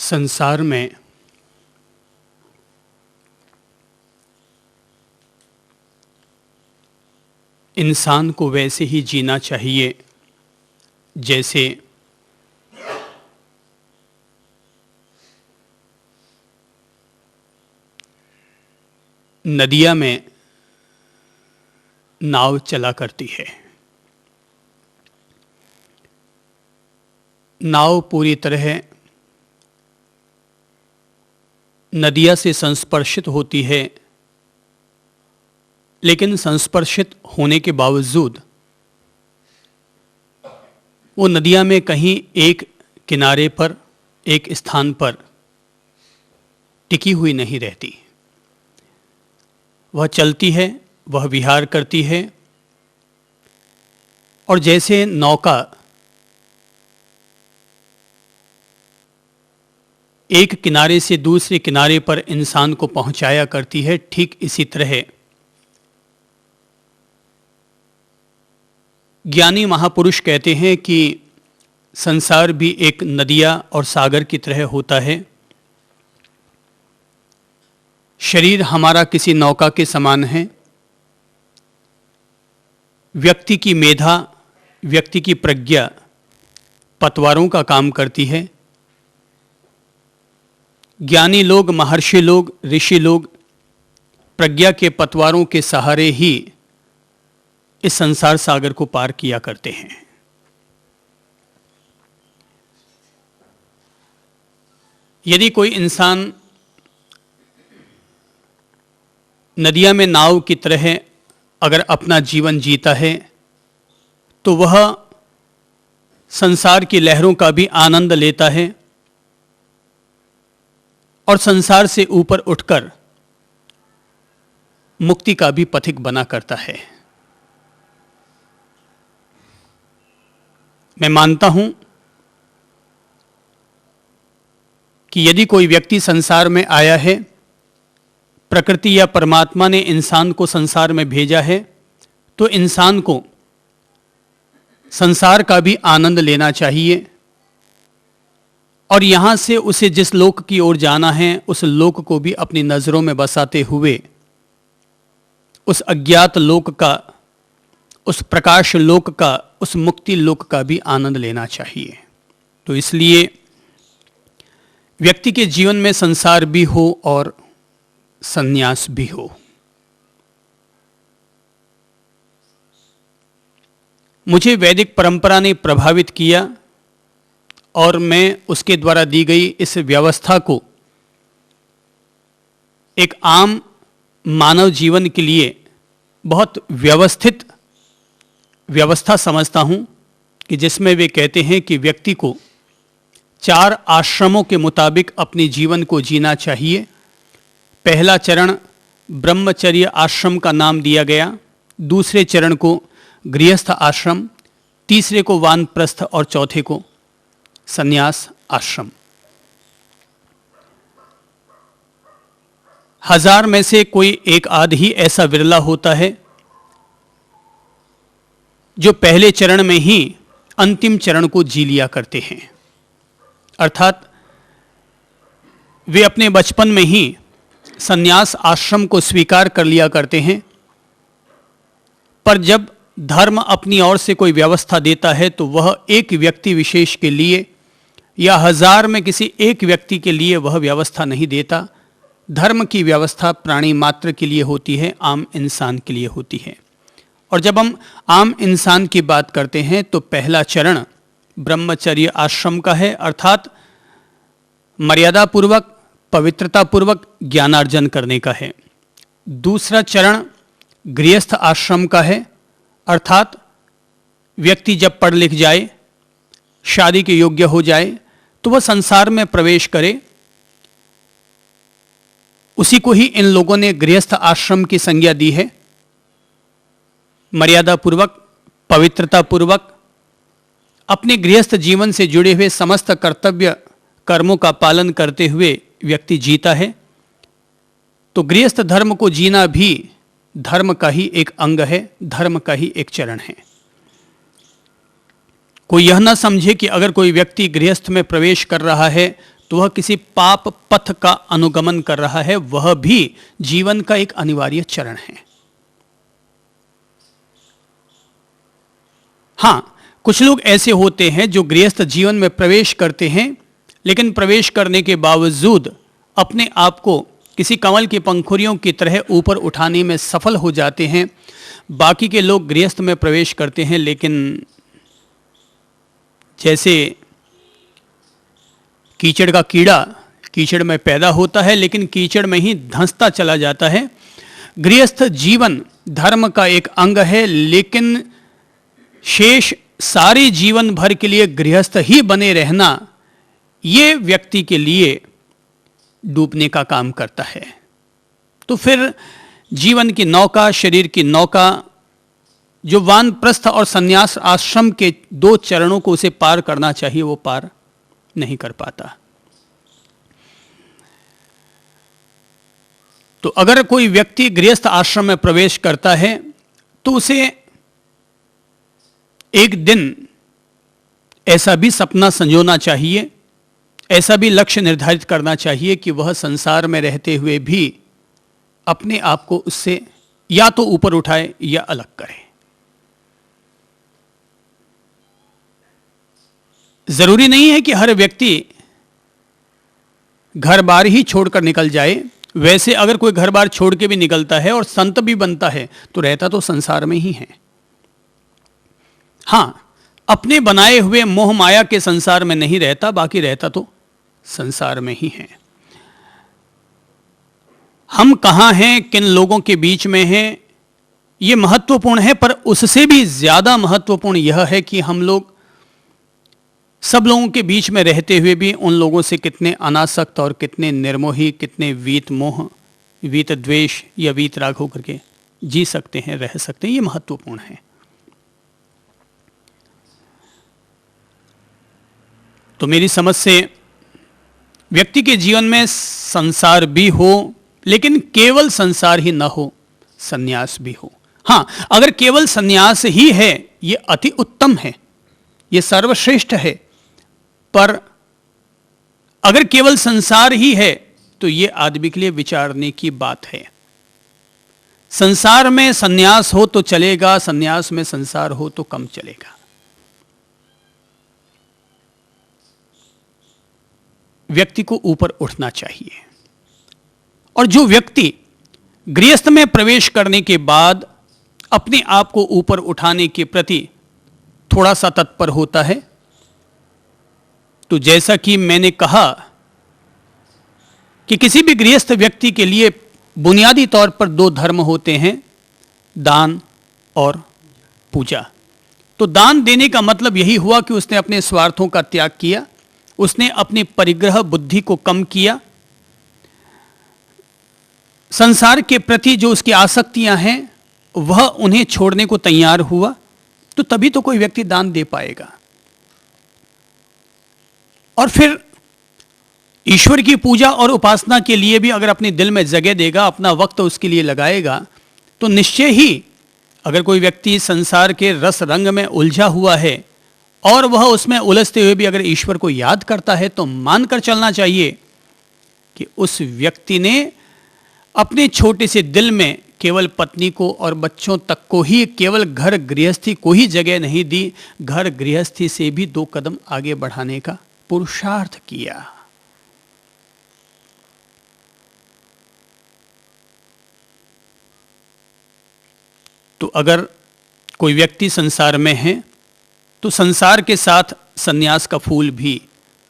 संसार में इंसान को वैसे ही जीना चाहिए जैसे नदिया में नाव चला करती है। नाव पूरी तरह नदिया से संस्पर्शित होती है, लेकिन संस्पर्शित होने के बावजूद वो नदिया में कहीं एक किनारे पर, एक स्थान पर टिकी हुई नहीं रहती। वह चलती है, वह विहार करती है, और जैसे नौका एक किनारे से दूसरे किनारे पर इंसान को पहुंचाया करती है, ठीक इसी तरह ज्ञानी महापुरुष कहते हैं कि संसार भी एक नदिया और सागर की तरह होता है। शरीर हमारा किसी नौका के समान है। व्यक्ति की मेधा, व्यक्ति की प्रज्ञा पतवारों का काम करती है। ज्ञानी लोग, महर्षि लोग, ऋषि लोग प्रज्ञा के पतवारों के सहारे ही इस संसार सागर को पार किया करते हैं। यदि कोई इंसान नदिया में नाव की तरह अगर अपना जीवन जीता है तो वह संसार की लहरों का भी आनंद लेता है और संसार से ऊपर उठकर मुक्ति का भी पथिक बना करता है। मैं मानता हूं कि यदि कोई व्यक्ति संसार में आया है, प्रकृति या परमात्मा ने इंसान को संसार में भेजा है, तो इंसान को संसार का भी आनंद लेना चाहिए और यहाँ से उसे जिस लोक की ओर जाना है उस लोक को भी अपनी नज़रों में बसाते हुए उस अज्ञात लोक का, उस प्रकाश लोक का, उस मुक्ति लोक का भी आनंद लेना चाहिए। तो इसलिए व्यक्ति के जीवन में संसार भी हो और संन्यास भी हो। मुझे वैदिक परंपरा ने प्रभावित किया और मैं उसके द्वारा दी गई इस व्यवस्था को एक आम मानव जीवन के लिए बहुत व्यवस्थित व्यवस्था समझता हूं कि जिसमें वे कहते हैं कि व्यक्ति को 4 आश्रमों के मुताबिक अपने जीवन को जीना चाहिए। पहला चरण ब्रह्मचर्य आश्रम का नाम दिया गया, दूसरे चरण को गृहस्थ आश्रम, तीसरे को वानप्रस्थ और चौथे को संन्यास आश्रम। 1000 में से कोई एक आध ही ऐसा विरला होता है जो पहले चरण में ही अंतिम चरण को जी लिया करते हैं। अर्थात वे अपने बचपन में ही संन्यास आश्रम को स्वीकार कर लिया करते हैं, पर जब धर्म अपनी ओर से कोई व्यवस्था देता है तो वह एक व्यक्ति विशेष के लिए या 1000 में किसी एक व्यक्ति के लिए वह व्यवस्था नहीं देता। धर्म की व्यवस्था प्राणी मात्र के लिए होती है, आम इंसान के लिए होती है। और जब हम आम इंसान की बात करते हैं तो पहला चरण ब्रह्मचर्य आश्रम का है, अर्थात मर्यादा पूर्वक, पवित्रता पूर्वक ज्ञानार्जन करने का है। दूसरा चरण गृहस्थ आश्रम का है, अर्थात व्यक्ति जब पढ़ लिख जाए, शादी के योग्य हो जाए तो वह संसार में प्रवेश करे। उसी को ही इन लोगों ने गृहस्थ आश्रम की संज्ञा दी है। मर्यादा पूर्वक, पवित्रता पूर्वक अपने गृहस्थ जीवन से जुड़े हुए समस्त कर्तव्य कर्मों का पालन करते हुए व्यक्ति जीता है। तो गृहस्थ धर्म को जीना भी धर्म का ही एक अंग है, धर्म का ही एक चरण है। कोई यह ना समझे कि अगर कोई व्यक्ति गृहस्थ में प्रवेश कर रहा है तो वह किसी पाप पथ का अनुगमन कर रहा है, वह भी जीवन का एक अनिवार्य चरण है। हां, कुछ लोग ऐसे होते हैं जो गृहस्थ जीवन में प्रवेश करते हैं, लेकिन प्रवेश करने के बावजूद अपने आप को किसी कमल की पंखुड़ियों की तरह ऊपर उठाने में सफल हो जाते हैं। बाकी के लोग गृहस्थ में प्रवेश करते हैं, लेकिन जैसे कीचड़ का कीड़ा कीचड़ में पैदा होता है, लेकिन कीचड़ में ही धंसता चला जाता है। गृहस्थ जीवन धर्म का एक अंग है, लेकिन शेष सारे जीवन भर के लिए गृहस्थ ही बने रहना, ये व्यक्ति के लिए डूबने का काम करता है। तो फिर जीवन की नौका, शरीर की नौका, जो वानप्रस्थ और संन्यास आश्रम के 2 चरणों को उसे पार करना चाहिए, वो पार नहीं कर पाता। तो अगर कोई व्यक्ति गृहस्थ आश्रम में प्रवेश करता है तो उसे एक दिन ऐसा भी सपना संजोना चाहिए, ऐसा भी लक्ष्य निर्धारित करना चाहिए कि वह संसार में रहते हुए भी अपने आप को उससे या तो ऊपर उठाए या अलग करे। जरूरी नहीं है कि हर व्यक्ति घर बार ही छोड़कर निकल जाए। वैसे अगर कोई घर बार छोड़ के भी निकलता है और संत भी बनता है तो रहता तो संसार में ही है। हां, अपने बनाए हुए मोह माया के संसार में नहीं रहता, बाकी रहता तो संसार में ही है। हम कहां हैं, किन लोगों के बीच में हैं, यह महत्वपूर्ण है, पर उससे भी ज्यादा महत्वपूर्ण यह है कि हम लोग सब लोगों के बीच में रहते हुए भी उन लोगों से कितने अनासक्त और कितने निर्मोही, कितने वीत मोह, वीत द्वेष या वीत राग होकर के जी सकते हैं, रह सकते हैं, ये महत्वपूर्ण है। तो मेरी समझ से व्यक्ति के जीवन में संसार भी हो, लेकिन केवल संसार ही न हो, संन्यास भी हो। हां, अगर केवल संन्यास ही है, यह अति उत्तम है, यह सर्वश्रेष्ठ है। पर अगर केवल संसार ही है तो यह आदमी के लिए विचारने की बात है। संसार में संन्यास हो तो चलेगा, संन्यास में संसार हो तो कम चलेगा। व्यक्ति को ऊपर उठना चाहिए। और जो व्यक्ति गृहस्थ में प्रवेश करने के बाद अपने आप को ऊपर उठाने के प्रति थोड़ा सा तत्पर होता है, तो जैसा कि मैंने कहा कि किसी भी गृहस्थ व्यक्ति के लिए बुनियादी तौर पर 2 धर्म होते हैं, दान और पूजा। तो दान देने का मतलब यही हुआ कि उसने अपने स्वार्थों का त्याग किया, उसने अपनी परिग्रह बुद्धि को कम किया, संसार के प्रति जो उसकी आसक्तियां हैं वह उन्हें छोड़ने को तैयार हुआ, तो तभी तो कोई व्यक्ति दान दे पाएगा। और फिर ईश्वर की पूजा और उपासना के लिए भी अगर अपने दिल में जगह देगा, अपना वक्त उसके लिए लगाएगा, तो निश्चय ही अगर कोई व्यक्ति संसार के रस रंग में उलझा हुआ है और वह उसमें उलझते हुए भी अगर ईश्वर को याद करता है, तो मानकर चलना चाहिए कि उस व्यक्ति ने अपने छोटे से दिल में केवल पत्नी को और बच्चों तक को ही, केवल घर गृहस्थी को ही जगह नहीं दी, घर गृहस्थी से भी 2 कदम आगे बढ़ाने का पुरुषार्थ किया। तो अगर कोई व्यक्ति संसार में है तो संसार के साथ संन्यास का फूल भी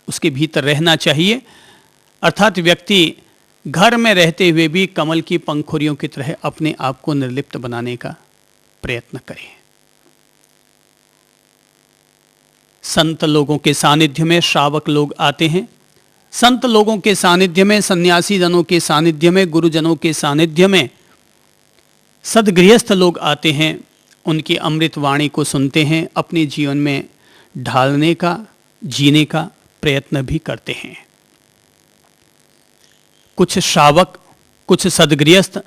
उसके भीतर रहना चाहिए, अर्थात व्यक्ति घर में रहते हुए भी कमल की पंखुड़ियों की तरह अपने आप को निर्लिप्त बनाने का प्रयत्न करे। संत लोगों के सानिध्य में श्रावक लोग आते हैं, संत लोगों के सानिध्य में, सन्यासी जनों के सानिध्य में, गुरुजनों के सानिध्य में सदगृहस्थ लोग आते हैं, उनकी अमृत वाणी को सुनते हैं, अपने जीवन में ढालने का, जीने का प्रयत्न भी करते हैं। कुछ श्रावक, कुछ सदगृहस्थ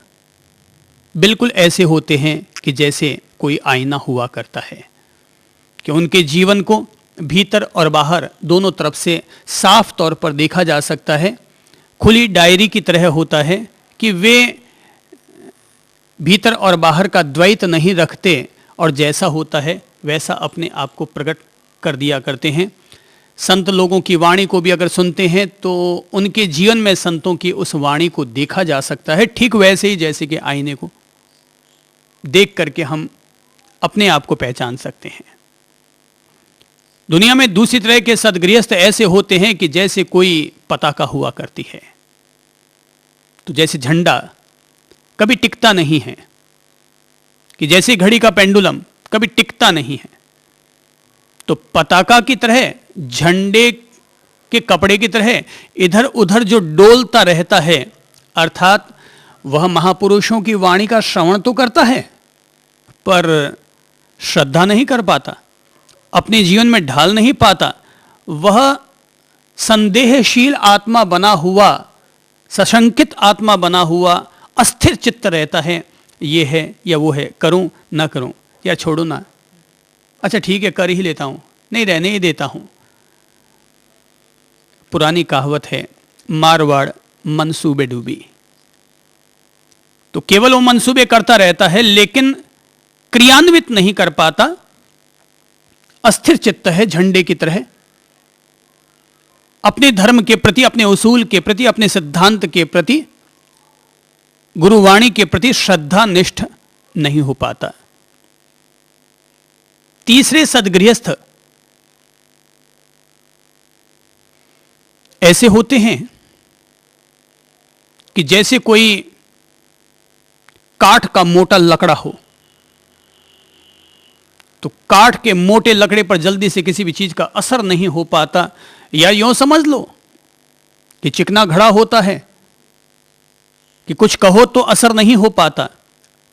बिल्कुल ऐसे होते हैं कि जैसे कोई आईना हुआ करता है, कि उनके जीवन को भीतर और बाहर दोनों तरफ से साफ तौर पर देखा जा सकता है। खुली डायरी की तरह होता है कि वे भीतर और बाहर का द्वैत नहीं रखते और जैसा होता है वैसा अपने आप को प्रकट कर दिया करते हैं। संत लोगों की वाणी को भी अगर सुनते हैं तो उनके जीवन में संतों की उस वाणी को देखा जा सकता है, ठीक वैसे ही जैसे कि आईने को देख करके हम अपने आप को पहचान सकते हैं। दुनिया में दूसरी तरह के सद्गृहस्थ ऐसे होते हैं कि जैसे कोई पताका हुआ करती है। तो जैसे झंडा कभी टिकता नहीं है, कि जैसे घड़ी का पेंडुलम कभी टिकता नहीं है, तो पताका की तरह, झंडे के कपड़े की तरह इधर उधर जो डोलता रहता है, अर्थात वह महापुरुषों की वाणी का श्रवण तो करता है पर श्रद्धा नहीं कर पाता, अपने जीवन में ढाल नहीं पाता। वह संदेहशील आत्मा बना हुआ, सशंकित आत्मा बना हुआ, अस्थिर चित्त रहता है। ये है या वो है, करूं ना करूं या छोड़ू ना, अच्छा ठीक है कर ही लेता हूं, नहीं रहने ही देता हूं। पुरानी कहावत है, मारवाड़ मनसूबे डूबी। तो केवल वो मनसूबे करता रहता है लेकिन क्रियान्वित नहीं कर पाता, अस्थिर चित्त है झंडे की तरह। अपने धर्म के प्रति, अपने उसूल के प्रति, अपने सिद्धांत के प्रति, गुरुवाणी के प्रति श्रद्धा निष्ठ नहीं हो पाता। तीसरे सद्गृहस्थ ऐसे होते हैं कि जैसे कोई काठ का मोटा लकड़ा हो, तो काठ के मोटे लकड़े पर जल्दी से किसी भी चीज का असर नहीं हो पाता। या यूं समझ लो कि चिकना घड़ा होता है कि कुछ कहो तो असर नहीं हो पाता।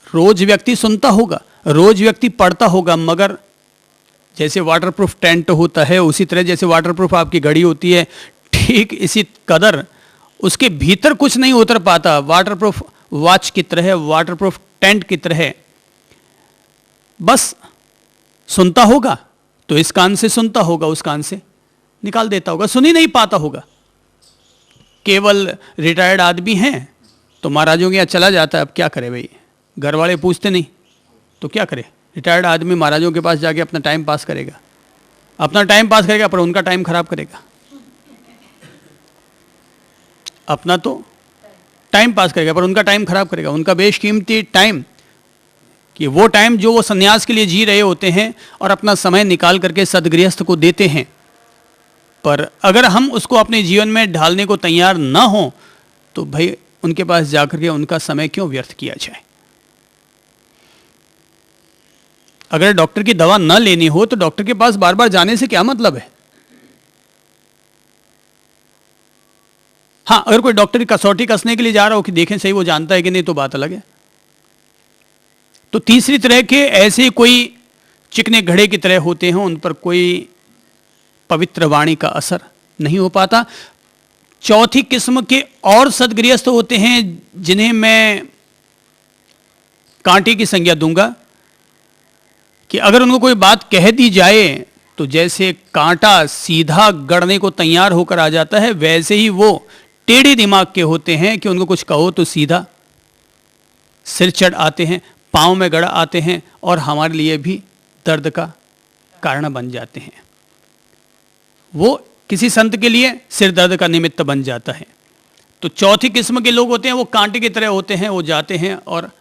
रोज व्यक्ति सुनता होगा, रोज व्यक्ति पढ़ता होगा, मगर जैसे वाटरप्रूफ टेंट होता है उसी तरह जैसे वाटरप्रूफ आपकी घड़ी होती है, ठीक इसी कदर उसके भीतर कुछ नहीं उतर पाता। वाटरप्रूफ वॉच की तरह, वाटरप्रूफ टेंट की तरह बस सुनता होगा तो इस कान से सुनता होगा, उस कान से निकाल देता होगा, सुन ही नहीं पाता होगा। केवल रिटायर्ड आदमी हैं तो महाराजों के यहाँ चला जाता है, अब क्या करे भाई, घर वाले पूछते नहीं तो क्या करे। रिटायर्ड आदमी महाराजों के पास जाके अपना टाइम पास करेगा, अपना टाइम पास करेगा पर उनका टाइम खराब करेगा। अपना तो टाइम पास करेगा पर उनका टाइम खराब करेगा, उनका बेशकीमती टाइम, कि वो टाइम जो वो सन्यास के लिए जी रहे होते हैं और अपना समय निकाल करके सद्गृहस्थ को देते हैं, पर अगर हम उसको अपने जीवन में ढालने को तैयार ना हो तो भाई उनके पास जाकर के उनका समय क्यों व्यर्थ किया जाए। अगर डॉक्टर की दवा न लेनी हो तो डॉक्टर के पास बार बार जाने से क्या मतलब है। हाँ, अगर कोई डॉक्टर की कसौटी कसने के लिए जा रहा हो कि देखें सही वो जानता है कि नहीं, तो बात अलग है। तो तीसरी तरह के ऐसे कोई चिकने घड़े की तरह होते हैं, उन पर कोई पवित्र वाणी का असर नहीं हो पाता। चौथी किस्म के और सद्गृहस्थ होते हैं जिन्हें मैं कांटे की संज्ञा दूंगा, कि अगर उनको कोई बात कह दी जाए तो जैसे कांटा सीधा गड़ने को तैयार होकर आ जाता है, वैसे ही वो टेढ़े दिमाग के होते हैं कि उनको कुछ कहो तो सीधा सिर चढ़ आते हैं, पांव में गड़ आते हैं और हमारे लिए भी दर्द का कारण बन जाते हैं। वो किसी संत के लिए सिर दर्द का निमित्त बन जाता है। तो चौथी किस्म के लोग होते हैं, वो कांटे की तरह होते हैं, वो जाते हैं और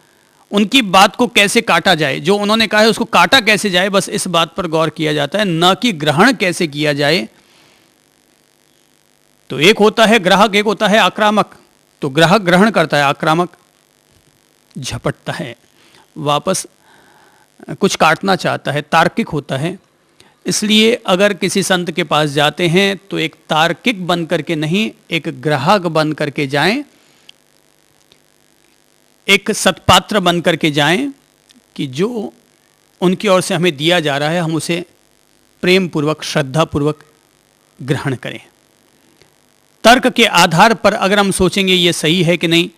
उनकी बात को कैसे काटा जाए, जो उन्होंने कहा है उसको काटा कैसे जाए, बस इस बात पर गौर किया जाता है, न कि ग्रहण कैसे किया जाए। तो एक होता है ग्राहक, एक होता है आक्रामक। तो ग्राहक ग्रहण करता है, आक्रामक झपटता है, वापस कुछ काटना चाहता है, तार्किक होता है। इसलिए अगर किसी संत के पास जाते हैं तो एक तार्किक बन करके नहीं, एक ग्राहक बन करके जाएं, एक सत्पात्र बन करके जाएं, कि जो उनकी ओर से हमें दिया जा रहा है हम उसे प्रेम पूर्वक, श्रद्धा पूर्वक ग्रहण करें। तर्क के आधार पर अगर हम सोचेंगे ये सही है कि नहीं,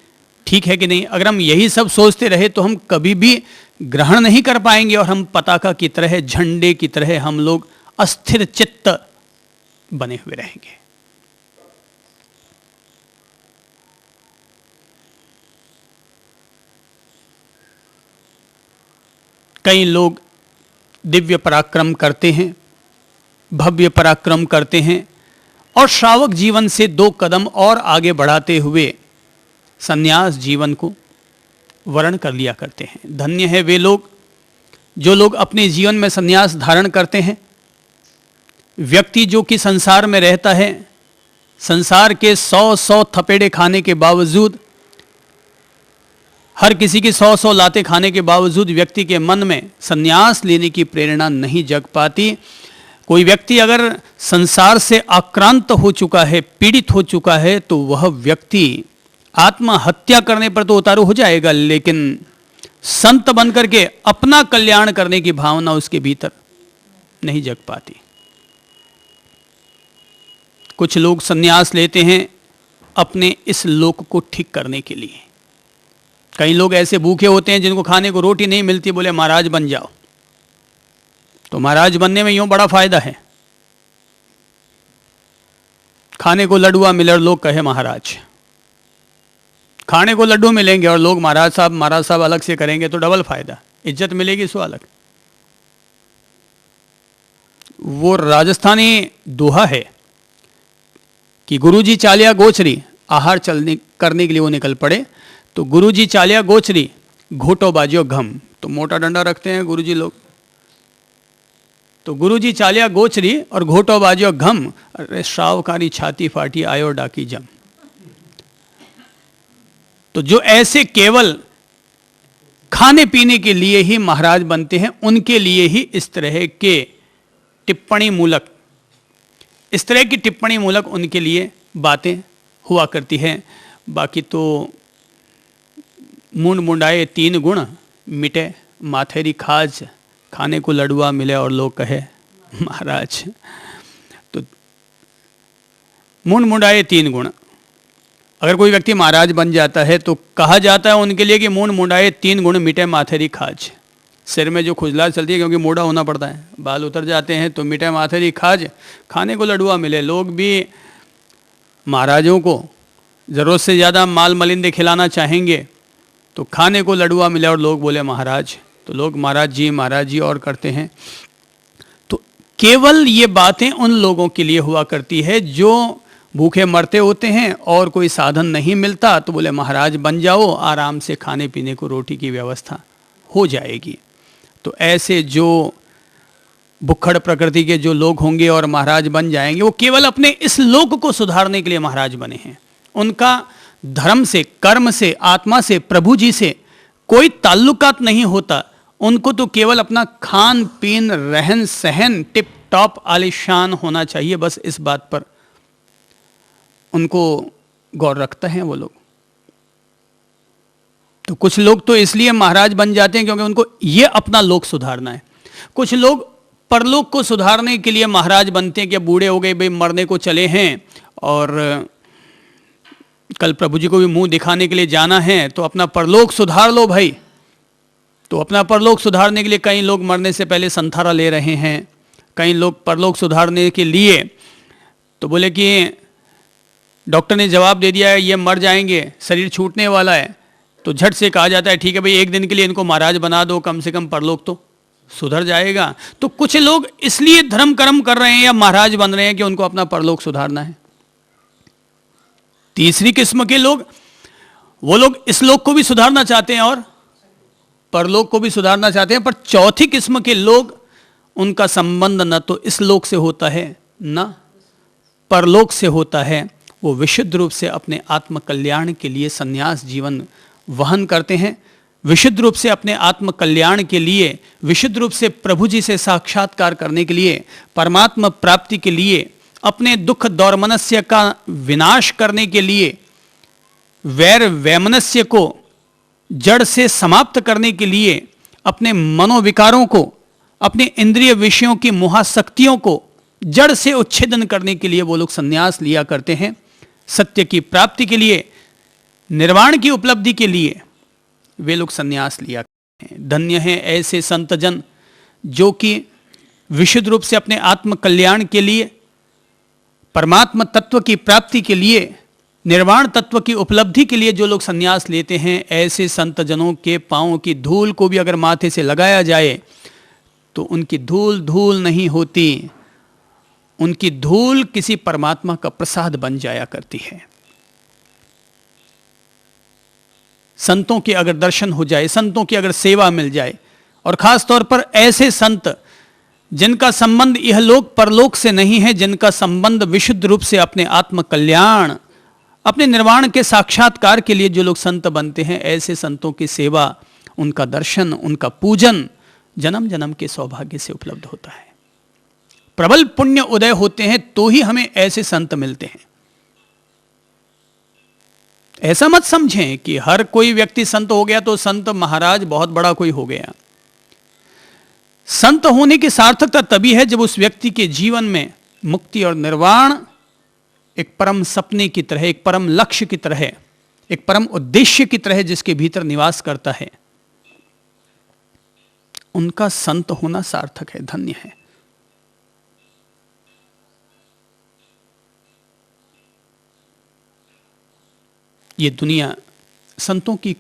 ठीक है कि नहीं, अगर हम यही सब सोचते रहे तो हम कभी भी ग्रहण नहीं कर पाएंगे और हम पताका की तरह, झंडे की तरह हम लोग अस्थिर चित्त बने हुए रहेंगे। कई लोग दिव्य पराक्रम करते हैं, भव्य पराक्रम करते हैं और श्रावक जीवन से 2 कदम और आगे बढ़ाते हुए संन्यास जीवन को वर्ण कर लिया करते हैं। धन्य है वे लोग जो लोग अपने जीवन में संन्यास धारण करते हैं। व्यक्ति जो कि संसार में रहता है, संसार के 100 थपेड़े खाने के बावजूद, हर किसी की 100 लाते खाने के बावजूद व्यक्ति के मन में संन्यास लेने की प्रेरणा नहीं जग पाती। कोई व्यक्ति अगर संसार से आक्रांत हो चुका है, पीड़ित हो चुका है, तो वह व्यक्ति आत्महत्या करने पर तो उतारू हो जाएगा, लेकिन संत बनकर के अपना कल्याण करने की भावना उसके भीतर नहीं जग पाती। कुछ लोग संन्यास लेते हैं अपने इस लोक को ठीक करने के लिए। कई लोग ऐसे भूखे होते हैं जिनको खाने को रोटी नहीं मिलती, बोले महाराज बन जाओ। तो महाराज बनने में यूं बड़ा फायदा है, खाने को लड्डुआ मिले और लोग कहे महाराज। खाने को लड्डू मिलेंगे और लोग महाराज साहब अलग से करेंगे तो डबल फायदा, इज्जत मिलेगी सो अलग। वो राजस्थानी दोहा है कि गुरुजी चालिया गोचरी, आहार करने के लिए वो निकल पड़े, तो गुरुजी चालिया गोचरी घोटो बाजियो घम। तो मोटा डंडा रखते हैं गुरुजी लोग, तो गुरुजी चालिया गोचरी और घोटो बाजियो घम, अरे श्रावकारी छाती फाटी आयो डाकी जम। तो जो ऐसे केवल खाने पीने के लिए ही महाराज बनते हैं, उनके लिए ही इस तरह के टिप्पणी मूलक, इस तरह की टिप्पणी मूलक उनके लिए बातें हुआ करती हैं। बाकी तो मुंड मुंडाए 3 गुण, मिटे माथेरी खाज, खाने को लड़ुआ मिले और लोग कहे महाराज। तो मुंड मुंडाए 3 गुण, अगर कोई व्यक्ति महाराज बन जाता है तो कहा जाता है उनके लिए कि मुंड मुंडाए 3 गुण, मिटे माथेरी खाज। सिर में जो खुजलाहट चलती है क्योंकि मोटा होना पड़ता है, बाल उतर जाते हैं, तो मिटे माथेरी खाज, खाने को लड़ुआ मिले। लोग भी महाराजों को ज़रूरत से ज़्यादा माल मलिंदे खिलाना चाहेंगे, तो खाने को लड़ुआ मिले और लोग बोले महाराज, तो लोग महाराज जी और करते हैं। तो केवल ये बातें उन लोगों के लिए हुआ करती है जो भूखे मरते होते हैं और कोई साधन नहीं मिलता, तो बोले महाराज बन जाओ, आराम से खाने पीने को रोटी की व्यवस्था हो जाएगी। तो ऐसे जो भुक्खड़ प्रकृति के जो लोग होंगे और महाराज बन जाएंगे, वो केवल अपने इस लोक को सुधारने के लिए महाराज बने हैं। उनका धर्म से, कर्म से, आत्मा से, प्रभु जी से कोई ताल्लुकात नहीं होता। उनको तो केवल अपना खान पीन, रहन सहन टिप टॉप आलिशान होना चाहिए, बस इस बात पर उनको गौर रखते हैं वो लोग। तो कुछ लोग तो इसलिए महाराज बन जाते हैं क्योंकि उनको ये अपना लोक सुधारना है। कुछ लोग परलोक को सुधारने के लिए महाराज बनते हैं कि बूढ़े हो गए भाई, मरने को चले हैं और कल प्रभु जी को भी मुंह दिखाने के लिए जाना है, तो अपना परलोक सुधार लो भाई। तो अपना परलोक सुधारने के लिए कई लोग मरने से पहले संथारा ले रहे हैं। कई लोग परलोक सुधारने के लिए तो बोले कि डॉक्टर ने जवाब दे दिया है ये मर जाएंगे, शरीर छूटने वाला है, तो झट से कहा जाता है ठीक है भाई, एक दिन के लिए इनको महाराज बना दो, कम से कम परलोक तो सुधर जाएगा। तो कुछ लोग इसलिए धर्म कर्म कर रहे हैं या महाराज बन रहे हैं कि उनको अपना परलोक सुधारना है। तीसरी किस्म के लोग, वो लोग इस लोक को भी सुधारना चाहते हैं और परलोक को भी सुधारना चाहते हैं। पर चौथी किस्म के लोग, उनका संबंध न तो इस लोक से होता है न परलोक से होता है। वो विशुद्ध रूप से अपने आत्म कल्याण के लिए संन्यास जीवन वहन करते हैं, विशुद्ध रूप से अपने आत्म कल्याण के लिए, विशुद्ध रूप से प्रभु जी से साक्षात्कार करने के लिए, परमात्मा प्राप्ति के लिए, अपने दुख दौर्मनस्य का विनाश करने के लिए, वैर वैमनस्य को जड़ से समाप्त करने के लिए, अपने मनोविकारों को, अपने इंद्रिय विषयों की मोहाशक्तियों को जड़ से उच्छेदन करने के लिए वो लोग संन्यास लिया करते हैं। सत्य की प्राप्ति के लिए, निर्वाण की उपलब्धि के लिए वे लोग संन्यास लिया करते हैं। धन्य हैं ऐसे संत जन जो कि विशुद्ध रूप से अपने आत्म कल्याण के लिए, परमात्मा तत्व की प्राप्ति के लिए, निर्वाण तत्व की उपलब्धि के लिए जो लोग संन्यास लेते हैं, ऐसे संत जनों के पांवों की धूल को भी अगर माथे से लगाया जाए तो उनकी धूल धूल नहीं होती, उनकी धूल किसी परमात्मा का प्रसाद बन जाया करती है। संतों के अगर दर्शन हो जाए, संतों की अगर सेवा मिल जाए, और खास तौर पर ऐसे संत जिनका संबंध इहलोक परलोक से नहीं है, जिनका संबंध विशुद्ध रूप से अपने आत्म कल्याण, अपने निर्वाण के साक्षात्कार के लिए जो लोग संत बनते हैं, ऐसे संतों की सेवा, उनका दर्शन, उनका पूजन जन्म जन्म के सौभाग्य से उपलब्ध होता है। प्रबल पुण्य उदय होते हैं तो ही हमें ऐसे संत मिलते हैं। ऐसा मत समझें कि हर कोई व्यक्ति संत हो गया तो संत महाराज बहुत बड़ा कोई हो गया। संत होने की सार्थकता तभी है जब उस व्यक्ति के जीवन में मुक्ति और निर्वाण एक परम सपने की तरह, एक परम लक्ष्य की तरह, एक परम उद्देश्य की तरह जिसके भीतर निवास करता है, उनका संत होना सार्थक है, धन्य है। ये दुनिया संतों की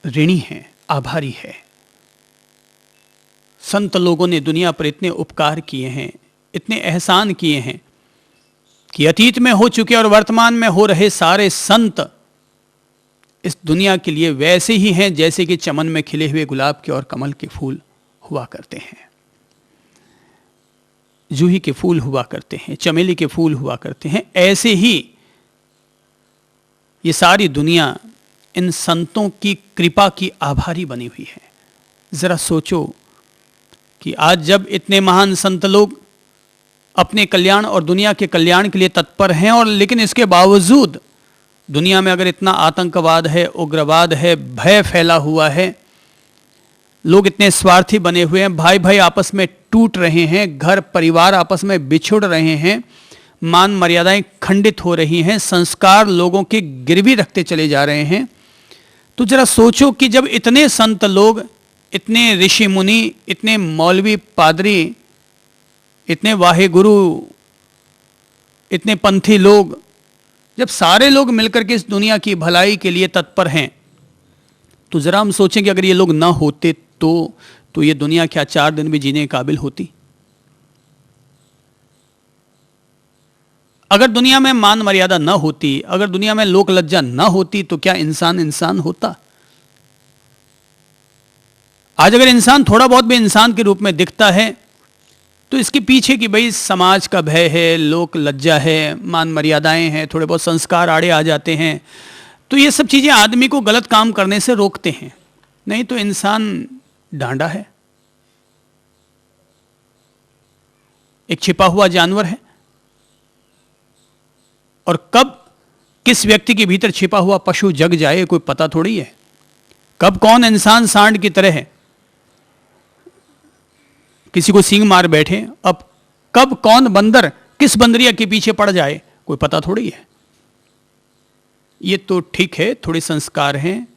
ऋणी है, आभारी है। संत लोगों ने दुनिया पर इतने उपकार किए हैं, इतने एहसान किए हैं कि अतीत में हो चुके और वर्तमान में हो रहे सारे संत इस दुनिया के लिए वैसे ही हैं जैसे कि चमन में खिले हुए गुलाब के और कमल के फूल हुआ करते हैं, जूही के फूल हुआ करते हैं, चमेली के फूल हुआ करते हैं। ऐसे ही ये सारी दुनिया इन संतों की कृपा की आभारी बनी हुई है। जरा सोचो कि आज जब इतने महान संत लोग अपने कल्याण और दुनिया के कल्याण के लिए तत्पर हैं, और लेकिन इसके बावजूद दुनिया में अगर इतना आतंकवाद है, उग्रवाद है, भय फैला हुआ है, लोग इतने स्वार्थी बने हुए हैं, भाई भाई आपस में टूट रहे हैं, घर परिवार आपस में बिछुड़ रहे हैं, मान मर्यादाएं खंडित हो रही हैं, संस्कार लोगों के गिरवी रखते चले जा रहे हैं, तो जरा सोचो कि जब इतने संत लोग, इतने ऋषि मुनि, इतने मौलवी पादरी, इतने वाहे गुरु, इतने पंथी लोग, जब सारे लोग मिलकर के इस दुनिया की भलाई के लिए तत्पर हैं, तो जरा हम सोचें कि अगर ये लोग ना होते तो ये दुनिया क्या 4 दिन भी जीने के काबिल होती? अगर दुनिया में मान मर्यादा ना होती, अगर दुनिया में लोक लज्जा ना होती, तो क्या इंसान इंसान होता? आज अगर इंसान थोड़ा बहुत भी इंसान के रूप में दिखता है तो इसके पीछे कि भाई समाज का भय है, लोक लज्जा है, मान मर्यादाएं हैं, थोड़े बहुत संस्कार आड़े आ जाते हैं, तो ये सब चीजें आदमी को गलत काम करने से रोकते हैं। नहीं तो इंसान डांडा है, एक छिपा हुआ जानवर है, और कब किस व्यक्ति के भीतर छिपा हुआ पशु जग जाए कोई पता थोड़ी है। कब कौन इंसान सांड की तरह है किसी को सींग मार बैठे, अब कब कौन बंदर किस बंदरिया के पीछे पड़ जाए कोई पता थोड़ी है। ये तो ठीक है, थोड़ी संस्कार हैं,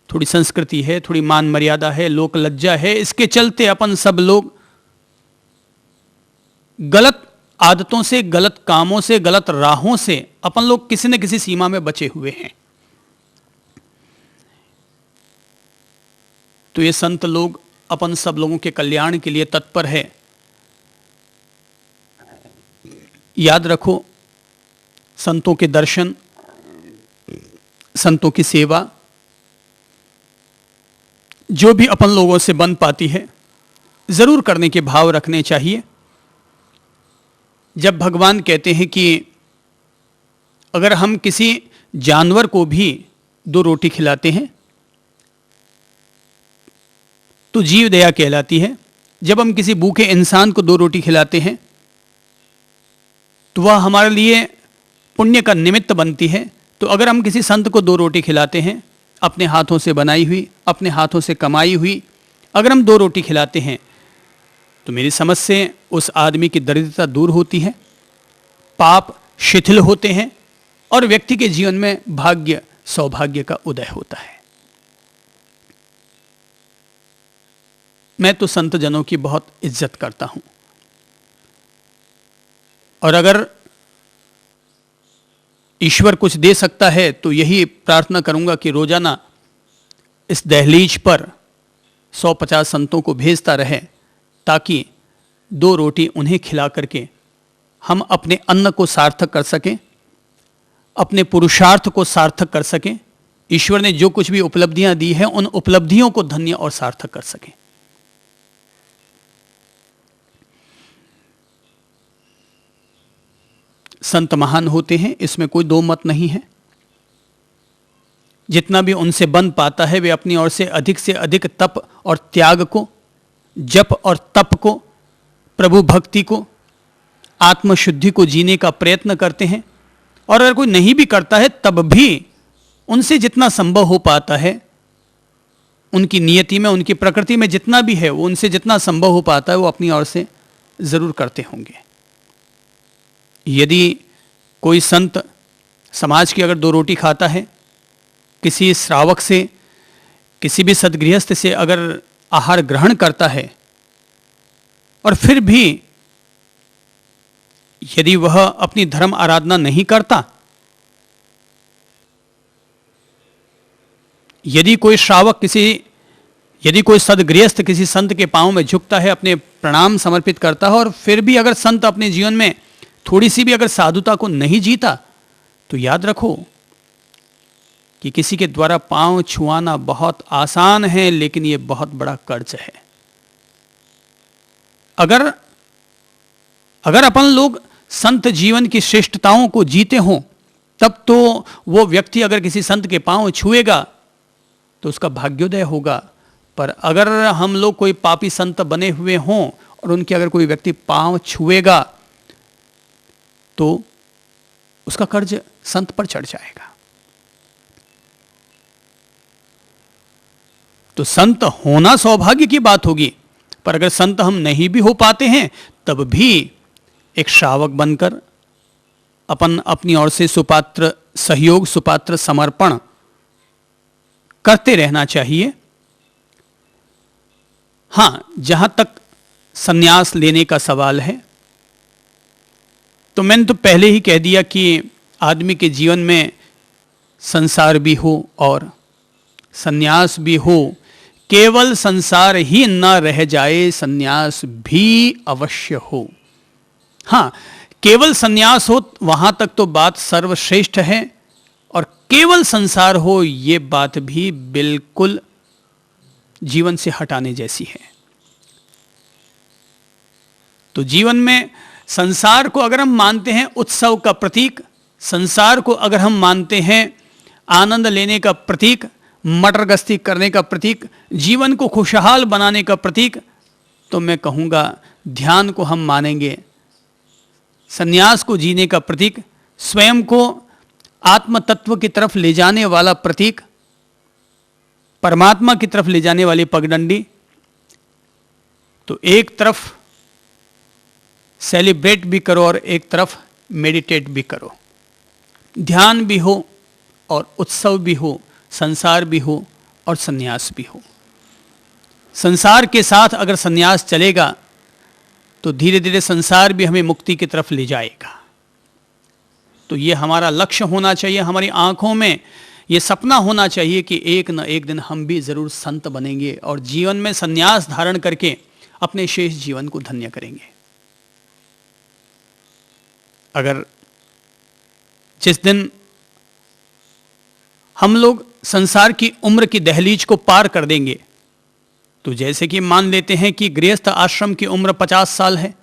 थोड़ी संस्कृति है, थोड़ी मान मर्यादा है, लोक लज्जा है, इसके चलते अपन सब लोग गलत आदतों से, गलत कामों से, गलत राहों से अपन लोग किसी न किसी सीमा में बचे हुए हैं। तो ये संत लोग अपन सब लोगों के कल्याण के लिए तत्पर है। याद रखो, संतों के दर्शन, संतों की सेवा जो भी अपन लोगों से बन पाती है जरूर करने के भाव रखने चाहिए। जब भगवान कहते हैं कि अगर हम किसी जानवर को भी 2 रोटी खिलाते हैं तो जीव दया कहलाती है। जब हम किसी भूखे इंसान को 2 रोटी खिलाते हैं तो वह हमारे लिए पुण्य का निमित्त बनती है। तो अगर हम किसी संत को 2 रोटी खिलाते हैं, अपने हाथों से बनाई हुई, अपने हाथों से कमाई हुई, अगर हम 2 रोटी खिलाते हैं तो मेरी समझ से उस आदमी की दरिद्रता दूर होती है, पाप शिथिल होते हैं और व्यक्ति के जीवन में भाग्य सौभाग्य का उदय होता है। मैं तो संत जनों की बहुत इज्जत करता हूं, और अगर ईश्वर कुछ दे सकता है तो यही प्रार्थना करूंगा कि रोजाना इस दहलीज पर 150 संतों को भेजता रहे, ताकि 2 रोटी उन्हें खिला करके हम अपने अन्न को सार्थक कर सकें, अपने पुरुषार्थ को सार्थक कर सकें, ईश्वर ने जो कुछ भी उपलब्धियां दी हैं उन उपलब्धियों को धन्य और सार्थक कर सकें। संत महान होते हैं, इसमें कोई दो मत नहीं है। जितना भी उनसे बन पाता है वे अपनी ओर से अधिक तप और त्याग को, जप और तप को, प्रभु भक्ति को, आत्मशुद्धि को जीने का प्रयत्न करते हैं। और अगर कोई नहीं भी करता है तब भी उनसे जितना संभव हो पाता है, उनकी नियति में, उनकी प्रकृति में जितना भी है, वो उनसे जितना संभव हो पाता है वो अपनी ओर से जरूर करते होंगे। यदि कोई संत समाज की अगर 2 रोटी खाता है, किसी श्रावक से, किसी भी सद्गृहस्थ से अगर आहार ग्रहण करता है, और फिर भी यदि वह अपनी धर्म आराधना नहीं करता, यदि कोई श्रावक यदि कोई सद्गृहस्थ किसी संत के पांव में झुकता है, अपने प्रणाम समर्पित करता है, और फिर भी अगर संत अपने जीवन में थोड़ी सी भी अगर साधुता को नहीं जीता, तो याद रखो कि किसी के द्वारा पांव छुआना बहुत आसान है, लेकिन यह बहुत बड़ा कर्ज है। अगर अपन लोग संत जीवन की श्रेष्ठताओं को जीते हों, तब तो वो व्यक्ति अगर किसी संत के पांव छुएगा तो उसका भाग्योदय होगा। पर अगर हम लोग कोई पापी संत बने हुए हों और उनके अगर कोई व्यक्ति पांव छुएगा तो उसका कर्ज संत पर चढ़ जाएगा। तो संत होना सौभाग्य की बात होगी, पर अगर संत हम नहीं भी हो पाते हैं तब भी एक श्रावक बनकर अपन अपनी ओर से सुपात्र सहयोग, सुपात्र समर्पण करते रहना चाहिए। हां, जहां तक संन्यास लेने का सवाल है, तो मैंने तो पहले ही कह दिया कि आदमी के जीवन में संसार भी हो और संन्यास भी हो, केवल संसार ही न रह जाए, संन्यास भी अवश्य हो। हां, केवल संन्यास हो वहां तक तो बात सर्वश्रेष्ठ है, और केवल संसार हो ये बात भी बिल्कुल जीवन से हटाने जैसी है। तो जीवन में संसार को अगर हम मानते हैं उत्सव का प्रतीक, संसार को अगर हम मानते हैं आनंद लेने का प्रतीक, मटर गश्ती करने का प्रतीक, जीवन को खुशहाल बनाने का प्रतीक, तो मैं कहूँगा ध्यान को हम मानेंगे संन्यास को जीने का प्रतीक, स्वयं को आत्म तत्व की तरफ ले जाने वाला प्रतीक, परमात्मा की तरफ ले जाने वाली पगडंडी। तो एक तरफ सेलिब्रेट भी करो और एक तरफ मेडिटेट भी करो, ध्यान भी हो और उत्सव भी हो, संसार भी हो और संन्यास भी हो। संसार के साथ अगर संन्यास चलेगा तो धीरे धीरे संसार भी हमें मुक्ति की तरफ ले जाएगा। तो ये हमारा लक्ष्य होना चाहिए, हमारी आंखों में ये सपना होना चाहिए कि एक न एक दिन हम भी जरूर संत बनेंगे और जीवन में संन्यास धारण करके अपने शेष जीवन को धन्य करेंगे। अगर जिस दिन हम लोग संसार की उम्र की दहलीज को पार कर देंगे, तो जैसे कि मान लेते हैं कि गृहस्थ आश्रम की उम्र 50 साल है,